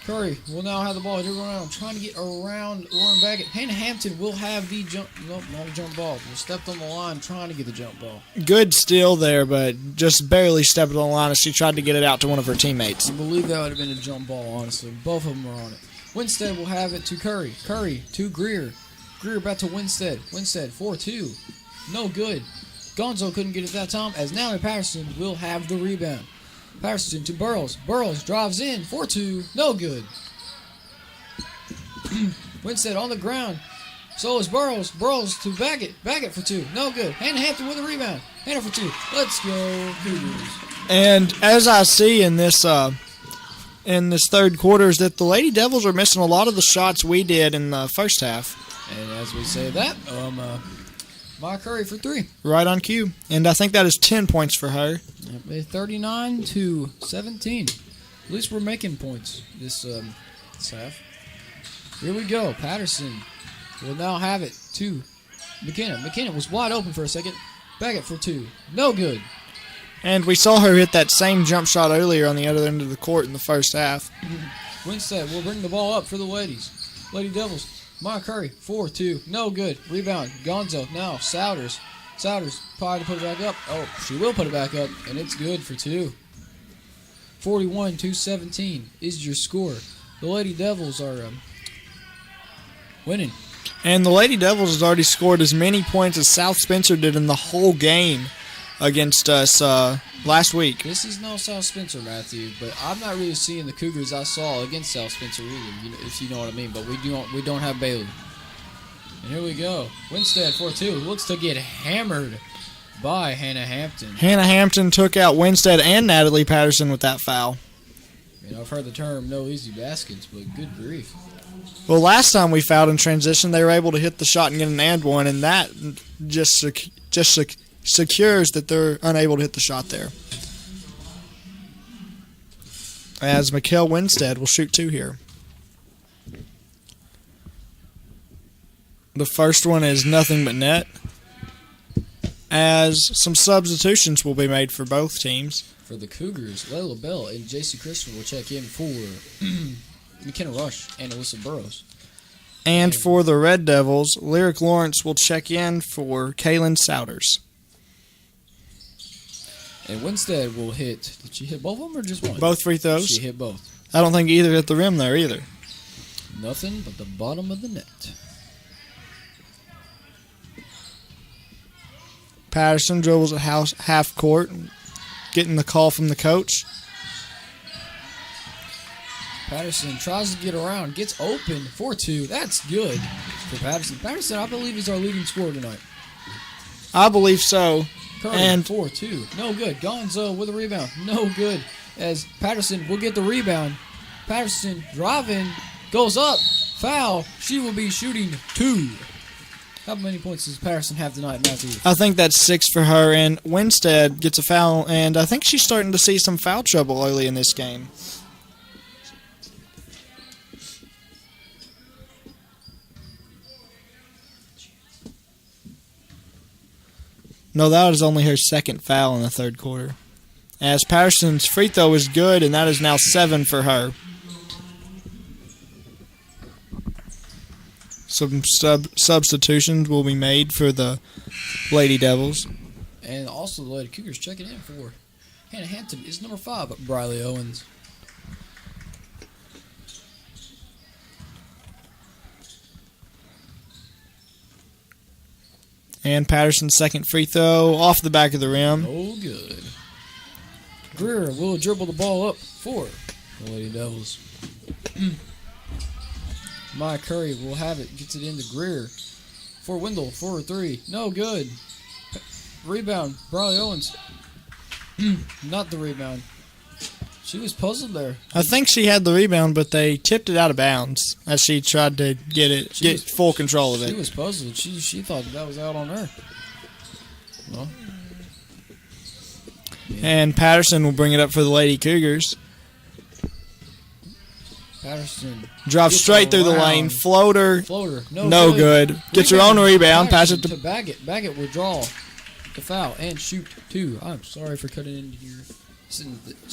Curry will now have the ball. Trying to get around Lauren Baggett. Hannah Hampton will have the jump. Nope, not a jump ball. Just stepped on the line trying to get the jump ball. Good steal there, but just barely stepped on the line as she tried to get it out to one of her teammates. I believe that would have been a jump ball, honestly. Both of them were on it. Winstead will have it to Curry. Curry to Greer. Greer back to Winstead. Winstead 4-2. No good. Gonzo couldn't get it that time, as now Patterson will have the rebound. Patterson to Burrows. Burrows drives in. 4-2. No good. Winstead on the ground. So is Burrows. Burrows to Baggett. Baggett for 2. No good. Hannah Hampton with a rebound. Hannah for 2. Let's go, Cougars. And as I see in this third quarter is that the Lady Devils are missing a lot of the shots we did in the first half. And as we say that, Maya Curry for 3. Right on cue. And I think that is 10 points for her. 39-17. At least we're making points this half. Here we go. Patterson will now have it to McKenna. McKenna was wide open for a second. Baggett for 2. No good. And we saw her hit that same jump shot earlier on the other end of the court in the first half. Winstead will bring the ball up for the ladies. Lady Devils. Maya Curry, 4-2. No good. Rebound. Gonzo. Now Souders. Souders probably to put it back up. Oh, she will put it back up, and it's good for 2. 41-17 is your score. The Lady Devils are winning. And the Lady Devils has already scored as many points as South Spencer did in the whole game against us last week. This is no South Spencer, Matthew, but I'm not really seeing the Cougars I saw against South Spencer either, if you know what I mean. But we don't have Bailey. And here we go. Winstead 4-2 looks to get hammered by Hannah Hampton. Hannah Hampton took out Winstead and Natalie Patterson with that foul. I've heard the term no easy baskets, but good grief. Well, last time we fouled in transition, they were able to hit the shot and get an and one, and that just secures that they're unable to hit the shot there. As Mikkel Winstead will shoot 2 here. The first one is nothing but net, as some substitutions will be made for both teams. For the Cougars, Layla Bell and J.C. Christian will check in for McKenna Rush and Alyssa Burrows. And for the Red Devils, Lyric Lawrence will check in for Kaylin Souders. And Winstead will hit. Did she hit both of them or just one? Both free throws. She hit both. I don't think either at the rim there either. Nothing but the bottom of the net. Patterson dribbles at half court, getting the call from the coach. Patterson tries to get around, gets open for 2. That's good for Patterson. Patterson, I believe, is our leading scorer tonight. I believe so. Curry, And 4-2. No good. Gonzo with a rebound. No good. As Patterson will get the rebound. Patterson driving, goes up, foul. She will be shooting 2. How many points does Patterson have tonight, Matthew? I think that's 6 for her, and Winstead gets a foul, and I think she's starting to see some foul trouble early in this game. No, that was only her second foul in the third quarter. As Patterson's free throw is good, and that is now 7 for her. Some substitutions will be made for the Lady Devils. And also the Lady Cougars checking in for Hannah Hampton is number 5, Briley Owens. And Patterson's second free throw off the back of the rim. Oh, good. Greer will dribble the ball up for the Lady Devils. Maya Curry will have it, gets it into Greer. For Wendell, for 3. No good. Rebound, Briley Owens. Not the rebound. She was puzzled there. I think she had the rebound, but they tipped it out of bounds as she tried to get full control of it. She was puzzled. She thought that was out on her. Well, And Patterson will bring it up for the Lady Cougars. Patterson Drops gets straight through the around. lane. Floater. Floater. No good. Gets her own rebound. Pass it to to... Baggett. Baggett will draw the foul and shoot 2. I'm sorry for cutting into your...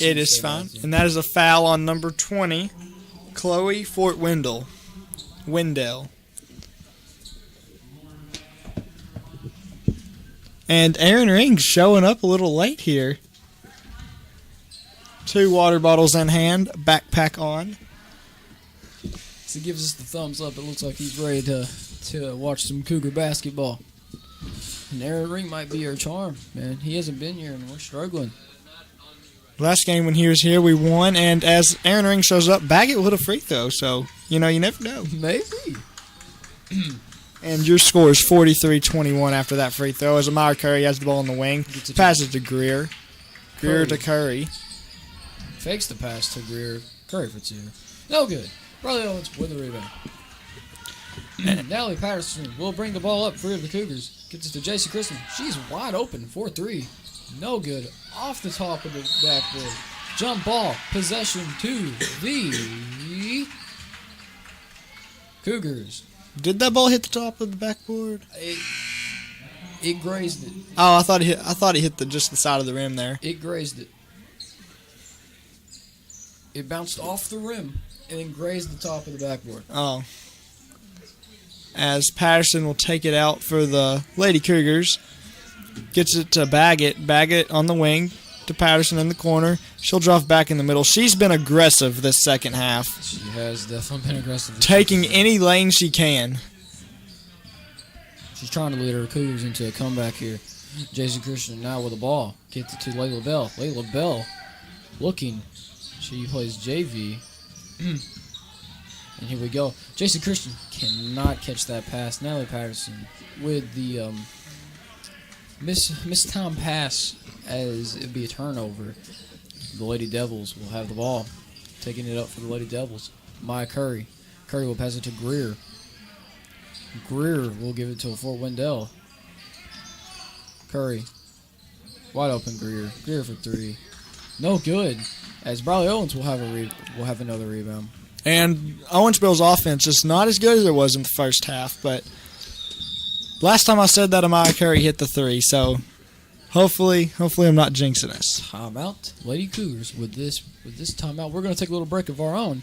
It is fine. And that is a foul on number 20, Chloe Fort Wendell. And Aaron Ring's showing up a little late here. 2 water bottles in hand, backpack on. So he gives us the thumbs up. It looks like he's ready to watch some Cougar basketball. And Aaron Ring might be our charm, man. He hasn't been here and we're struggling. Last game when he was here, we won. And as Aaron Ring shows up, Baggett with a free throw. So, you never know. Maybe. And your score is 43-21 after that free throw. As Amaya Curry has the ball in the wing. Passes to Greer. Greer to Curry. Fakes the pass to Greer. Curry for 2. No good. Riley Owens with the rebound. Natalie Patterson will bring the ball up for the Cougars. Gets it to J.C. Kristen. She's wide open. 4-3. No good. Off the top of the backboard. Jump ball. Possession to the Cougars. Did that ball hit the top of the backboard? It grazed it. Oh, I thought it hit just the side of the rim there. It grazed it. It bounced off the rim and then grazed the top of the backboard. Oh. As Patterson will take it out for the Lady Cougars. Gets it to Baggett. Baggett on the wing to Patterson in the corner. She'll drop back in the middle. She's been aggressive this second half. She has definitely been aggressive. Taking any lane she can. She's trying to lead her Cougars into a comeback here. Jason Christian now with the ball. Gets it to Layla Bell. Layla Bell looking. She plays JV. And here we go. Jason Christian cannot catch that pass. Natalie Patterson with the mistimed pass as it'd be a turnover. The Lady Devils will have the ball. Taking it up for the Lady Devils. Maya Curry. Curry will pass it to Greer. Greer will give it to Fort Wendell. Curry. Wide open Greer. Greer for 3. No good. As Briley Owens will have another rebound. And Owensboro's offense is not as good as it was in the first half, but last time I said that Amaya Curry hit the 3, so hopefully I'm not jinxing us. Timeout. Lady Cougars with this timeout. We're going to take a little break of our own.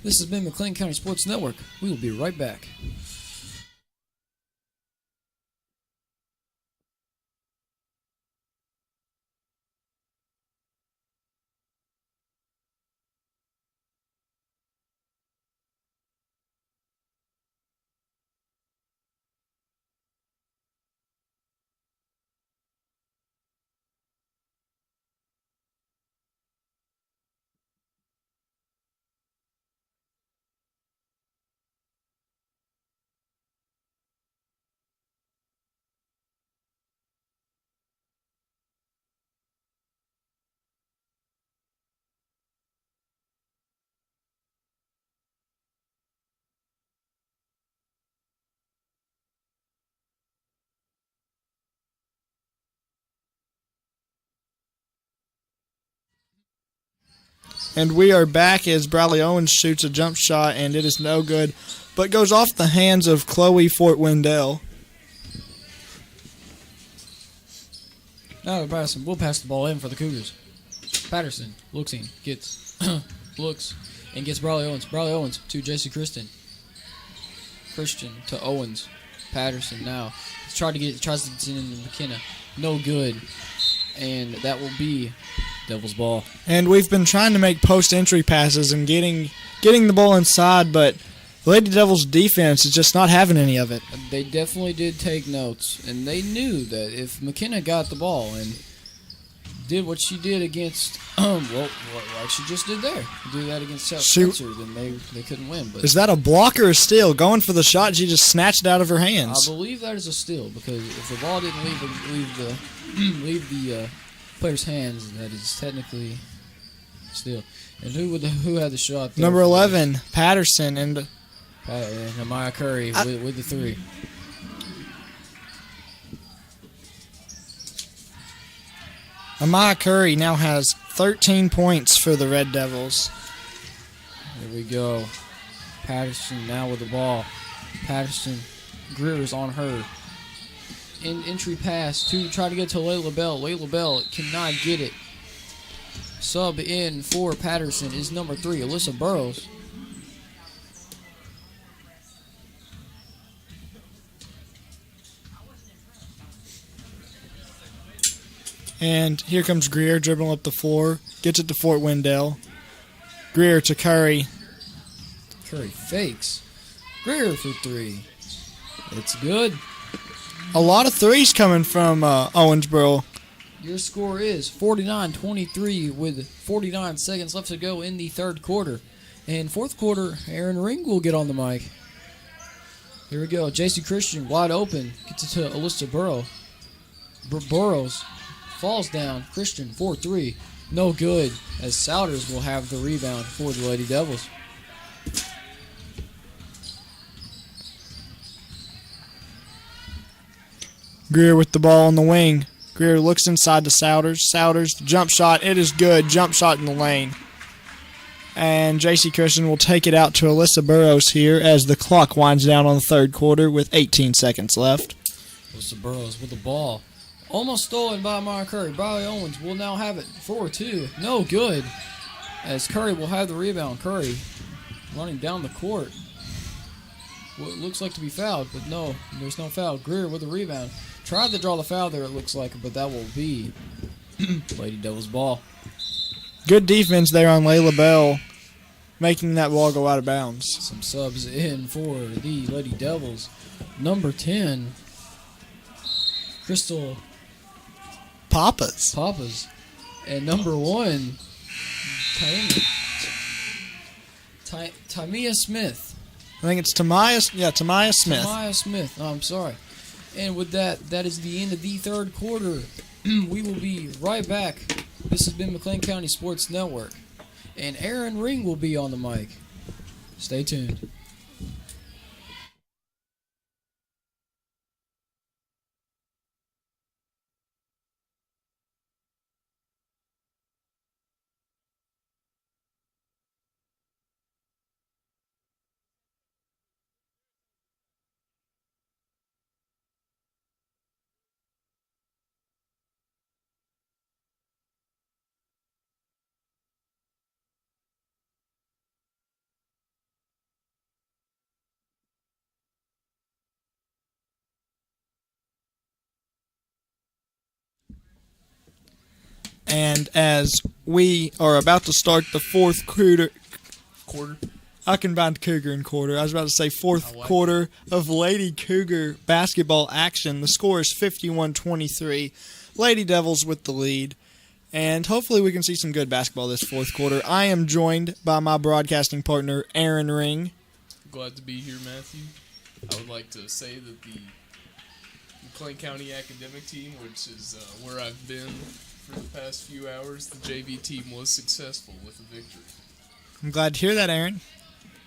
This has been McLean County Sports Network. We will be right back. And we are back as Bradley Owens shoots a jump shot, and it is no good, but goes off the hands of Chloe Fort Wendell. Now Patterson will pass the ball in for the Cougars. Patterson looks in, gets, looks, and gets Bradley Owens. Bradley Owens to J.C. Christian. Christian to Owens. Patterson now tries to get it into McKenna. No good. And that will be Devil's ball. And we've been trying to make post-entry passes and getting the ball inside, but Lady Devils' defense is just not having any of it. They definitely did take notes, and they knew that if McKenna got the ball and did what she did against, like she just did there, do that against South Spencer, then they couldn't win. But is that a block or a steal? Going for the shot, she just snatched it out of her hands. I believe that is a steal, because if the ball didn't leave the player's hands, that is technically a steal. And who had the shot there? Number 11, Patterson, and Amaya Curry with the three. Amaya Curry now has 13 points for the Red Devils. There we go. Patterson now with the ball. Patterson, Greer's on her. Entry pass to try to get to Layla Bell. Layla Bell cannot get it. Sub in for Patterson is number 3, Alyssa Burrows. And here comes Greer dribbling up the floor. Gets it to Fort Wendell. Greer to Curry. Curry fakes. Greer for 3. It's good. A lot of threes coming from Owensboro. Your score is 49-23 with 49 seconds left to go in the third quarter. And fourth quarter, Aaron Ring will get on the mic. Here we go. J.C. Christian wide open. Gets it to Alyssa Burrows. Falls down. Christian 4-3. No good, as Souders will have the rebound for the Lady Devils. Greer with the ball on the wing. Greer looks inside to Souders. Souders, jump shot. It is good. Jump shot in the lane. And J.C. Christian will take it out to Alyssa Burrows here as the clock winds down on the third quarter with 18 seconds left. Alyssa Burrows with the ball. Almost stolen by Amaya Curry. Bradley Owens will now have it. 4-2. No good. As Curry will have the rebound. Curry running down the court. What looks like to be fouled, but no, there's no foul. Greer with the rebound. Tried to draw the foul there, it looks like, but that will be Lady Devils ball. Good defense there on Layla Bell, making that ball go out of bounds. Some subs in for the Lady Devils. Number 10, Crystal Papas. And number 1, Tamia Smith. I think it's Tamaya Smith. Tamaya Smith. Oh, I'm sorry. And with that is the end of the third quarter. We will be right back. This has been McLean County Sports Network. And Aaron Ring will be on the mic. Stay tuned. And as we are about to start the fourth quarter, I combined Cougar and quarter. I was about to say fourth quarter of Lady Cougar basketball action. The score is 51-23. Lady Devils with the lead. And hopefully we can see some good basketball this fourth quarter. I am joined by my broadcasting partner, Aaron Ring. Glad to be here, Matthew. I would like to say that the McLean County academic team, which is where I've been for the past few hours, the JV team was successful with a victory. I'm glad to hear that, Aaron.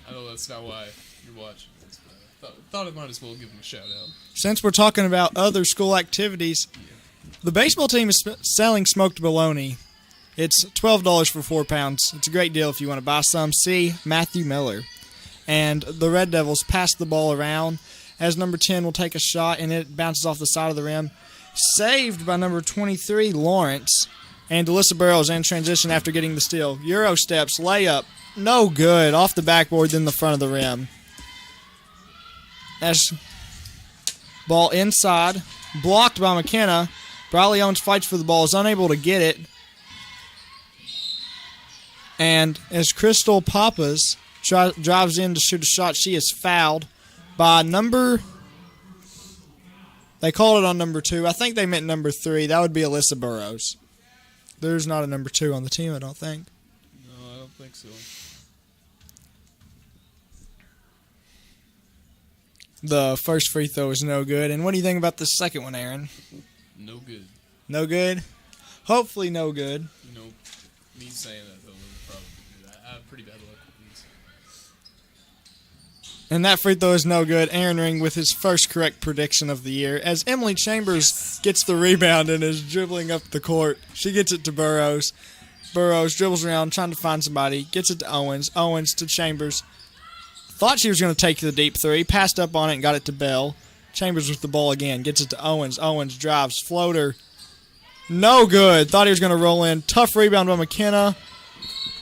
I know that's not why you're watching this, but I thought I might as well give them a shout out. Since we're talking about other school activities, the baseball team is selling smoked bologna It's $12 for 4 pounds. It's a great deal if you want to buy some. See Matthew Miller. And the Red Devils pass the ball around as number 10 will take a shot, and it bounces off the side of the rim. Saved by number 23, Lawrence. And Alyssa Burrows in transition after getting the steal. Euro steps, layup, no good. Off the backboard, then the front of the rim. As ball inside, blocked by McKenna. Briley Owens fights for the ball, is unable to get it. And as Crystal Papas drives in to shoot a shot, she is fouled by number... They called it on number 2. I think they meant number 3. That would be Alyssa Burrows. There's not a number 2 on the team, I don't think. No, I don't think so. The first free throw is no good. And what do you think about the second one, Aaron? No good. No good? Hopefully no good. You know, me saying that, though, would probably do that. I have pretty bad luck with these. And that free throw is no good. Aaron Ring with his first correct prediction of the year. As Emily Chambers gets the rebound and is dribbling up the court. She gets it to Burrows. Burrows dribbles around trying to find somebody. Gets it to Owens. Owens to Chambers. Thought she was going to take the deep three. Passed up on it and got it to Bell. Chambers with the ball again. Gets it to Owens. Owens drives. Floater. No good. Thought he was going to roll in. Tough rebound by McKenna.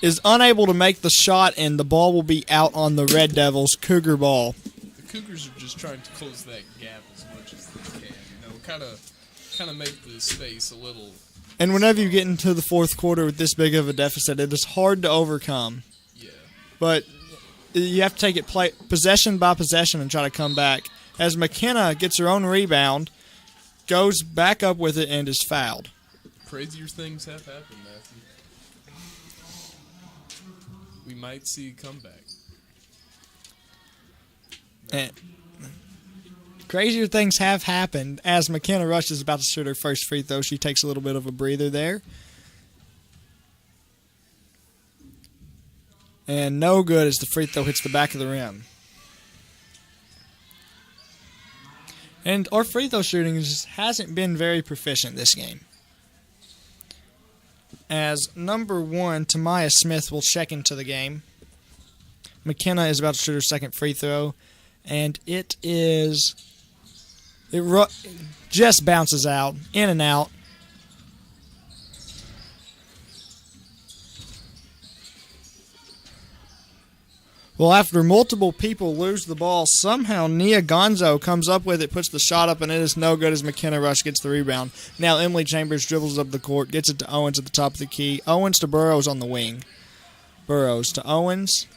Is unable to make the shot, and the ball will be out on the Red Devils. Cougar ball. The Cougars are just trying to close that gap as much as they can. You know, kind of make the space a little. And whenever you get into the fourth quarter with this big of a deficit, it is hard to overcome. Yeah. But you have to take it possession by possession and try to come back. As McKenna gets her own rebound, goes back up with it, and is fouled. Crazier things have happened, Matthew. We might see a comeback. And crazier things have happened. As McKenna Rush is about to shoot her first free throw, she takes a little bit of a breather there. And no good as the free throw hits the back of the rim. And our free throw shooting just hasn't been very proficient this game. As number 1, Tamaya Smith will check into the game. McKenna is about to shoot her second free throw. And it just bounces out, in and out. Well, after multiple people lose the ball, somehow Nia Gonzo comes up with it, puts the shot up, and it is no good as McKenna Rush gets the rebound. Now Emily Chambers dribbles up the court, gets it to Owens at the top of the key. Owens to Burrows on the wing. Burrows to Owens.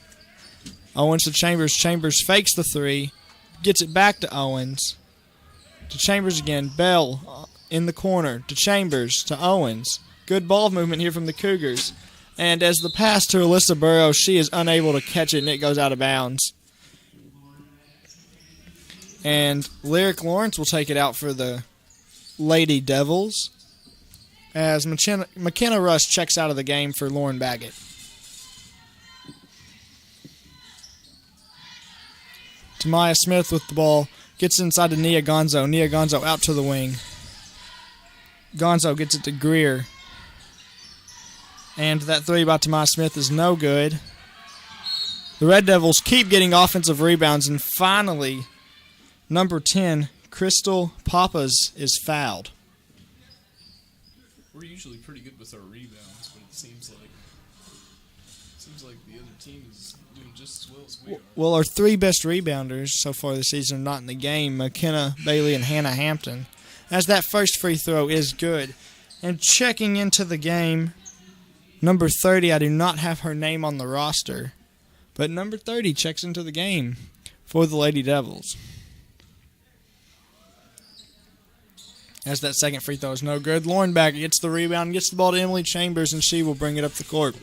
Owens to Chambers. Chambers fakes the three, gets it back to Owens. To Chambers again. Bell in the corner. To Chambers. To Owens. Good ball movement here from the Cougars. And as the pass to Alyssa Burrows, she is unable to catch it, and it goes out of bounds. And Lyric Lawrence will take it out for the Lady Devils, as McKenna Rush checks out of the game for Lauren Baggett. Tamaya Smith with the ball, gets inside to Nia Gonzo. Nia Gonzo out to the wing. Gonzo gets it to Greer. And that three by Tamaya Smith is no good. The Red Devils keep getting offensive rebounds, and finally, number 10, Crystal Papas, is fouled. We're usually pretty good with our rebounds, but it seems like the other team is doing just as well as we are. Well, our three best rebounders so far this season are not in the game, McKenna Bailey and Hannah Hampton, as that first free throw is good. And checking into the game, number 30, I do not have her name on the roster, but number 30 checks into the game for the Lady Devils. As that second free throw is no good. Lauren Baggett gets the rebound, gets the ball to Emily Chambers, and she will bring it up the court.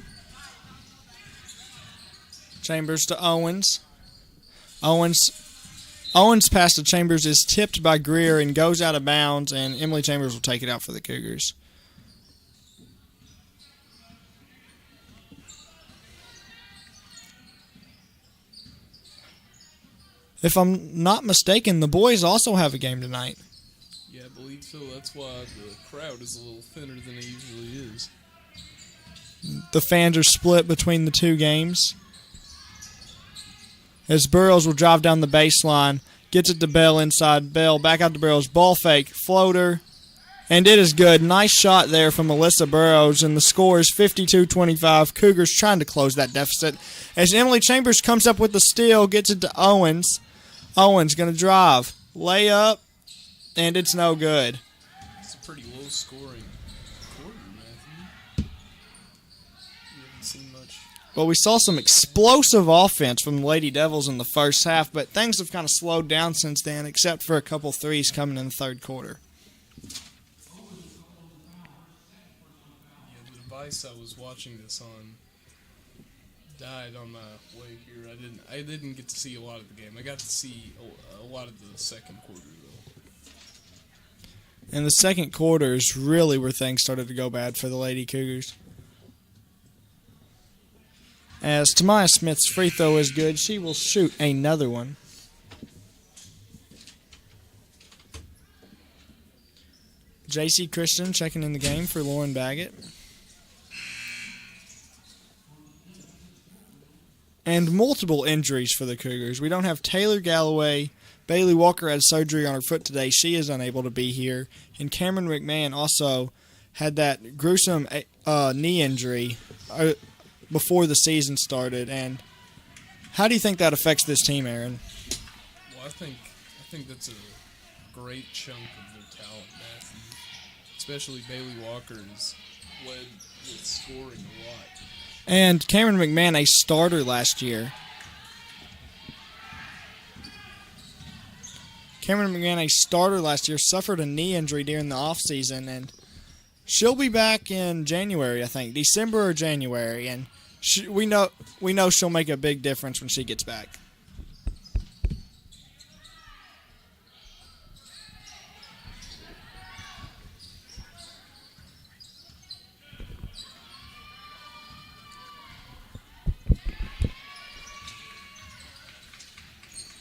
Chambers to Owens. Owens' pass to Chambers is tipped by Greer and goes out of bounds, and Emily Chambers will take it out for the Cougars. If I'm not mistaken, the boys also have a game tonight. Yeah, I believe so. That's why the crowd is a little thinner than it usually is. The fans are split between the two games. As Burrows will drive down the baseline, gets it to Bell inside. Bell back out to Burrows. Ball fake, floater, and it is good. Nice shot there from Alyssa Burrows, and the score is 52-25. Cougars trying to close that deficit. As Emily Chambers comes up with the steal, gets it to Owens. Owens going to drive. Layup, and it's no good. It's a pretty low-scoring quarter, Matthew. You haven't seen much. Well, we saw some explosive offense from the Lady Devils in the first half, but things have kind of slowed down since then, except for a couple threes coming in the third quarter. Yeah, the device I was watching this on died on my way here. I didn't get to see a lot of the game. I got to see a lot of the second quarter, though. And the second quarter is really where things started to go bad for the Lady Cougars. As Tamaya Smith's free throw is good, she will shoot another one. JC Christian checking in the game for Lauren Baggett. And multiple injuries for the Cougars. We don't have Taylor Galloway. Bailey Walker had surgery on her foot today. She is unable to be here. And Cameron McMahon also had that gruesome knee injury before the season started. And how do you think that affects this team, Aaron? Well, I think that's a great chunk of their talent, Matthew. Especially Bailey Walker has led with scoring a lot. And Cameron McMahon, a starter last year. Cameron McMahon, a starter last year, suffered a knee injury during the offseason, and she'll be back in January, I think, December or January, and we know she'll make a big difference when she gets back.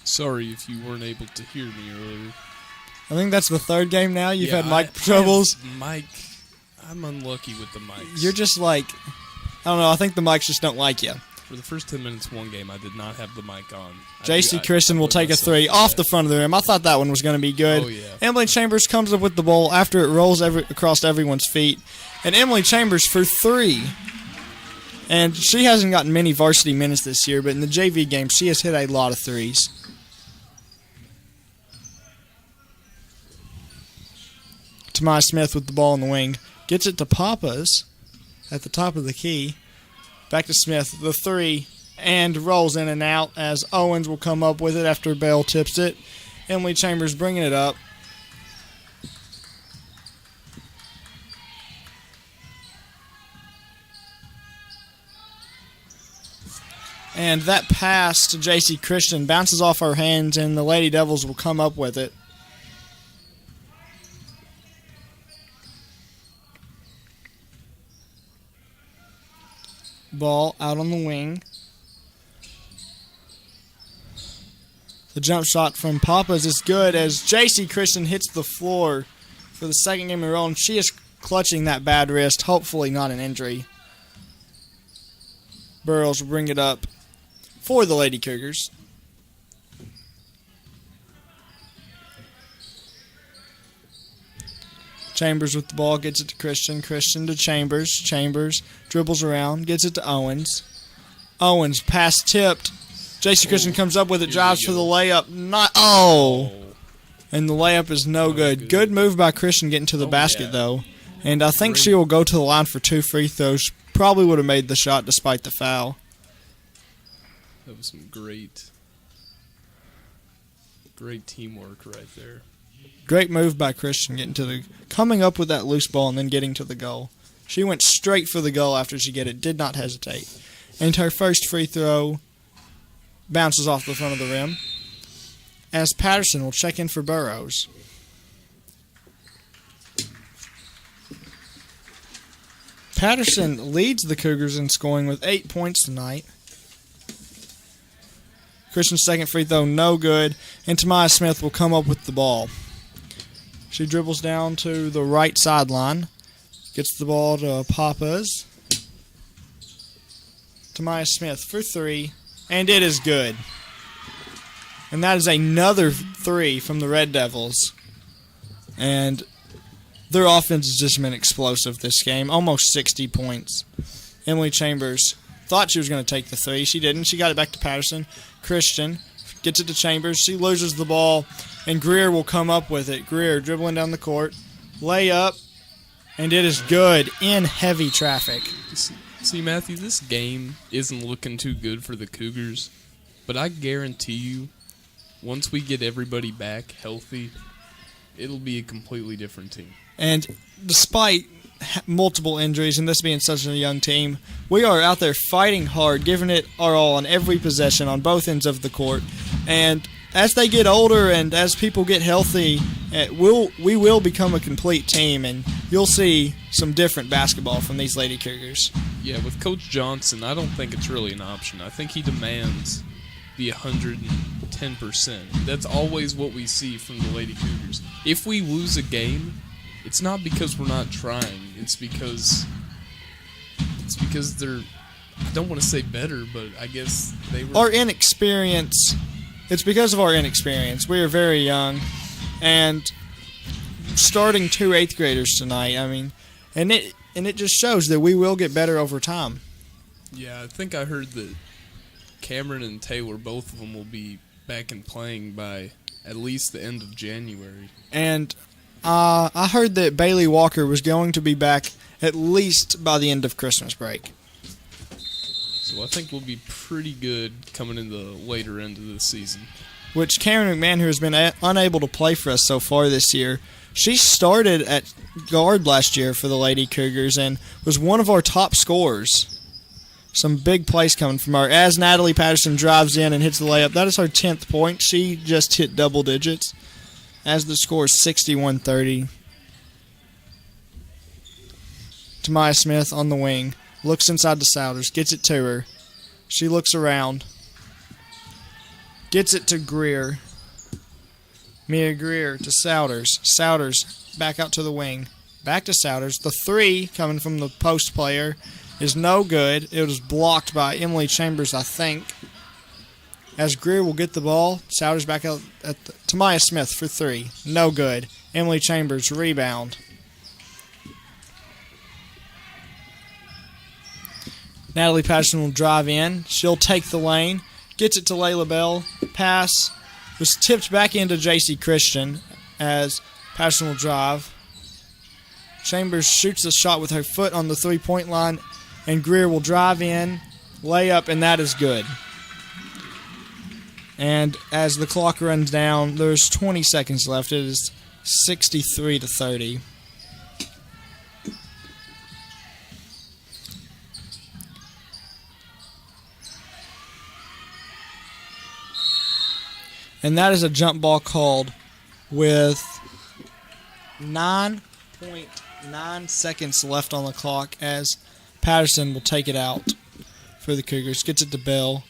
Sorry if you weren't able to hear me earlier. I think that's the third game now. You've had mic troubles. I'm unlucky with the mics. You're just like, I don't know, I think the mics just don't like you. For the first 10 minutes one game, I did not have the mic on. JC Christian will take a three off the front of the rim. I thought that one was going to be good. Oh, yeah. Emily Chambers comes up with the ball after it rolls across everyone's feet. And Emily Chambers for three. And she hasn't gotten many varsity minutes this year, but in the JV game, she has hit a lot of threes. Tamai Smith with the ball in the wing. Gets it to Papas at the top of the key. Back to Smith, the three, and rolls in and out as Owens will come up with it after Bell tips it. Emily Chambers bringing it up. And that pass to JC Christian bounces off her hands, and the Lady Devils will come up with it. Ball out on the wing. The jump shot from Papas is good as JC Christian hits the floor for the second game in a row, and she is clutching that bad wrist, hopefully not an injury. Burrows will bring it up for the Lady Cougars. Chambers with the ball, gets it to Christian. Christian to Chambers. Chambers dribbles around, gets it to Owens. Owens, pass tipped. JC Christian comes up with it, drives for the layup. And the layup is no good. Good move by Christian getting to the basket, though. And I think she will go to the line for 2 free throws. Probably would have made the shot despite the foul. That was some great teamwork right there. Great move by Christian coming up with that loose ball and then getting to the goal. She went straight for the goal after she get it, did not hesitate. And her first free throw bounces off the front of the rim as Patterson will check in for Burrows. Patterson leads the Cougars in scoring with 8 points tonight. Christian's second free throw, no good. And Tamaya Smith will come up with the ball. She dribbles down to the right sideline. Gets the ball to Papas. Tamaya Smith for 3, and it is good. And that is another 3 from the Red Devils. And their offense has just been explosive this game, almost 60 points. Emily Chambers thought she was going to take the 3. She didn't. She got it back to Patterson. Christian gets it to Chambers. She loses the ball, and Greer will come up with it. Greer dribbling down the court. Layup, and it is good in heavy traffic. See, Matthew, this game isn't looking too good for the Cougars, but I guarantee you, once we get everybody back healthy, it'll be a completely different team. And despite multiple injuries and this being such a young team, we are out there fighting hard, giving it our all on every possession on both ends of the court. And as they get older and as people get healthy, we will become a complete team, and you'll see some different basketball from these Lady Cougars. Yeah, with Coach Johnson, I don't think it's really an option. I think he demands the 110%. That's always what we see from the Lady Cougars. If we lose a game, it's not because we're not trying. It's because they're, I don't want to say better, but I guess they were... Our inexperience, it's because of our inexperience. We are very young, and starting 2 8th graders tonight, I mean, and it just shows that we will get better over time. Yeah, I think I heard that Cameron and Taylor, both of them, will be back and playing by at least the end of January. And I heard that Bailey Walker was going to be back at least by the end of Christmas break. So I think we'll be pretty good coming in the later end of the season. Which Karen McMahon, who has been unable to play for us so far this year, she started at guard last year for the Lady Cougars and was one of our top scorers. Some big plays coming from her. As Natalie Patterson drives in and hits the layup, that is her 10th point. She just hit double digits. As the score is 61-30. Tamaya Smith on the wing. Looks inside to Souders. Gets it to her. She looks around. Gets it to Greer. Mia Greer to Souders. Souders back out to the wing. Back to Souders. The 3 coming from the post player is no good. It was blocked by Emily Chambers, I think. As Greer will get the ball, Souders back out at Tamaya Smith for 3. No good. Emily Chambers rebound. Natalie Patterson will drive in. She'll take the lane. Gets it to Layla Bell. Pass was tipped back into J.C. Christian as Patterson will drive. Chambers shoots the shot with her foot on the 3-point line, and Greer will drive in, lay up, and that is good. And as the clock runs down, there's 20 seconds left. It is 63-30. And that is a jump ball called with 9.9 seconds left on the clock as Patterson will take it out for the Cougars. Gets it to Bell.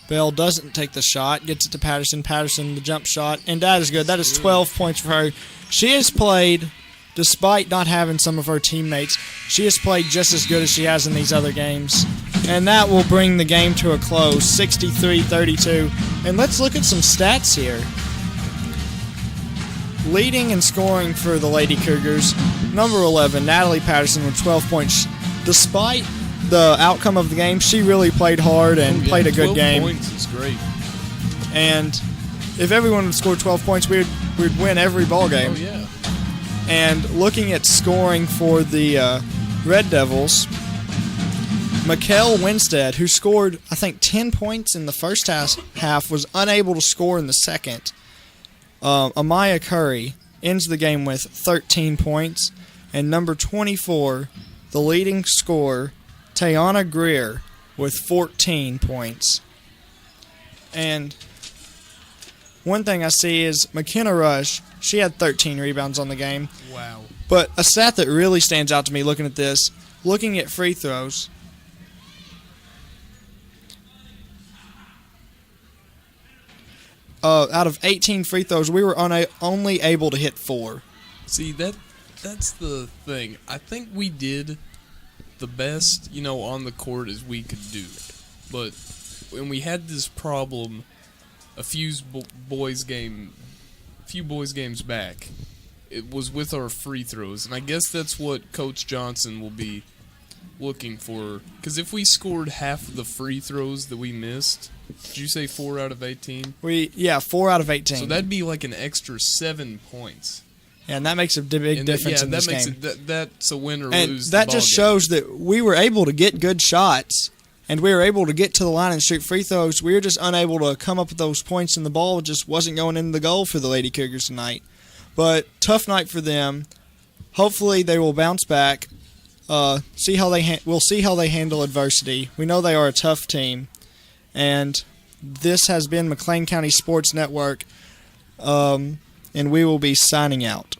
Bell doesn't take the shot. Gets it to Patterson. Patterson, the jump shot. And that is good. That is 12 points for her. She has played, despite not having some of her teammates, she has played just as good as she has in these other games. And that will bring the game to a close, 63-32. And let's look at some stats here. Leading and scoring for the Lady Cougars, number 11, Natalie Patterson with 12 points. Despite the outcome of the game, she really played hard and played a good game. 12 points is great. And if everyone would score 12 points, we'd win every ball game. Oh, yeah. And looking at scoring for the Red Devils, Mikkel Winstead, who scored, I think, 10 points in the first half, was unable to score in the second. Amaya Curry ends the game with 13 points. And number 24, the leading scorer, Tayana Greer, with 14 points. And one thing I see is McKenna Rush, she had 13 rebounds on the game. Wow. But a stat that really stands out to me looking at this, looking at free throws, out of 18 free throws, we were only able to hit 4. See, that's the thing. I think we did the best, on the court as we could do. but when we had this problem a few boys games back, it was with our free throws, and I guess that's what Coach Johnson will be looking for. Because if we scored half of the free throws that we missed, did you say 4 out of 18? 4 out of 18. So that'd be like an extra 7 points. Yeah, and that makes a big difference in this game. That's a win or And lose. that just shows that we were able to get good shots, and we were able to get to the line and shoot free throws. We were just unable to come up with those points, and the ball just wasn't going into the goal for the Lady Cougars tonight. But tough night for them. Hopefully they will bounce back. We'll see how they handle adversity. We know they are a tough team. And this has been McLean County Sports Network, and we will be signing out.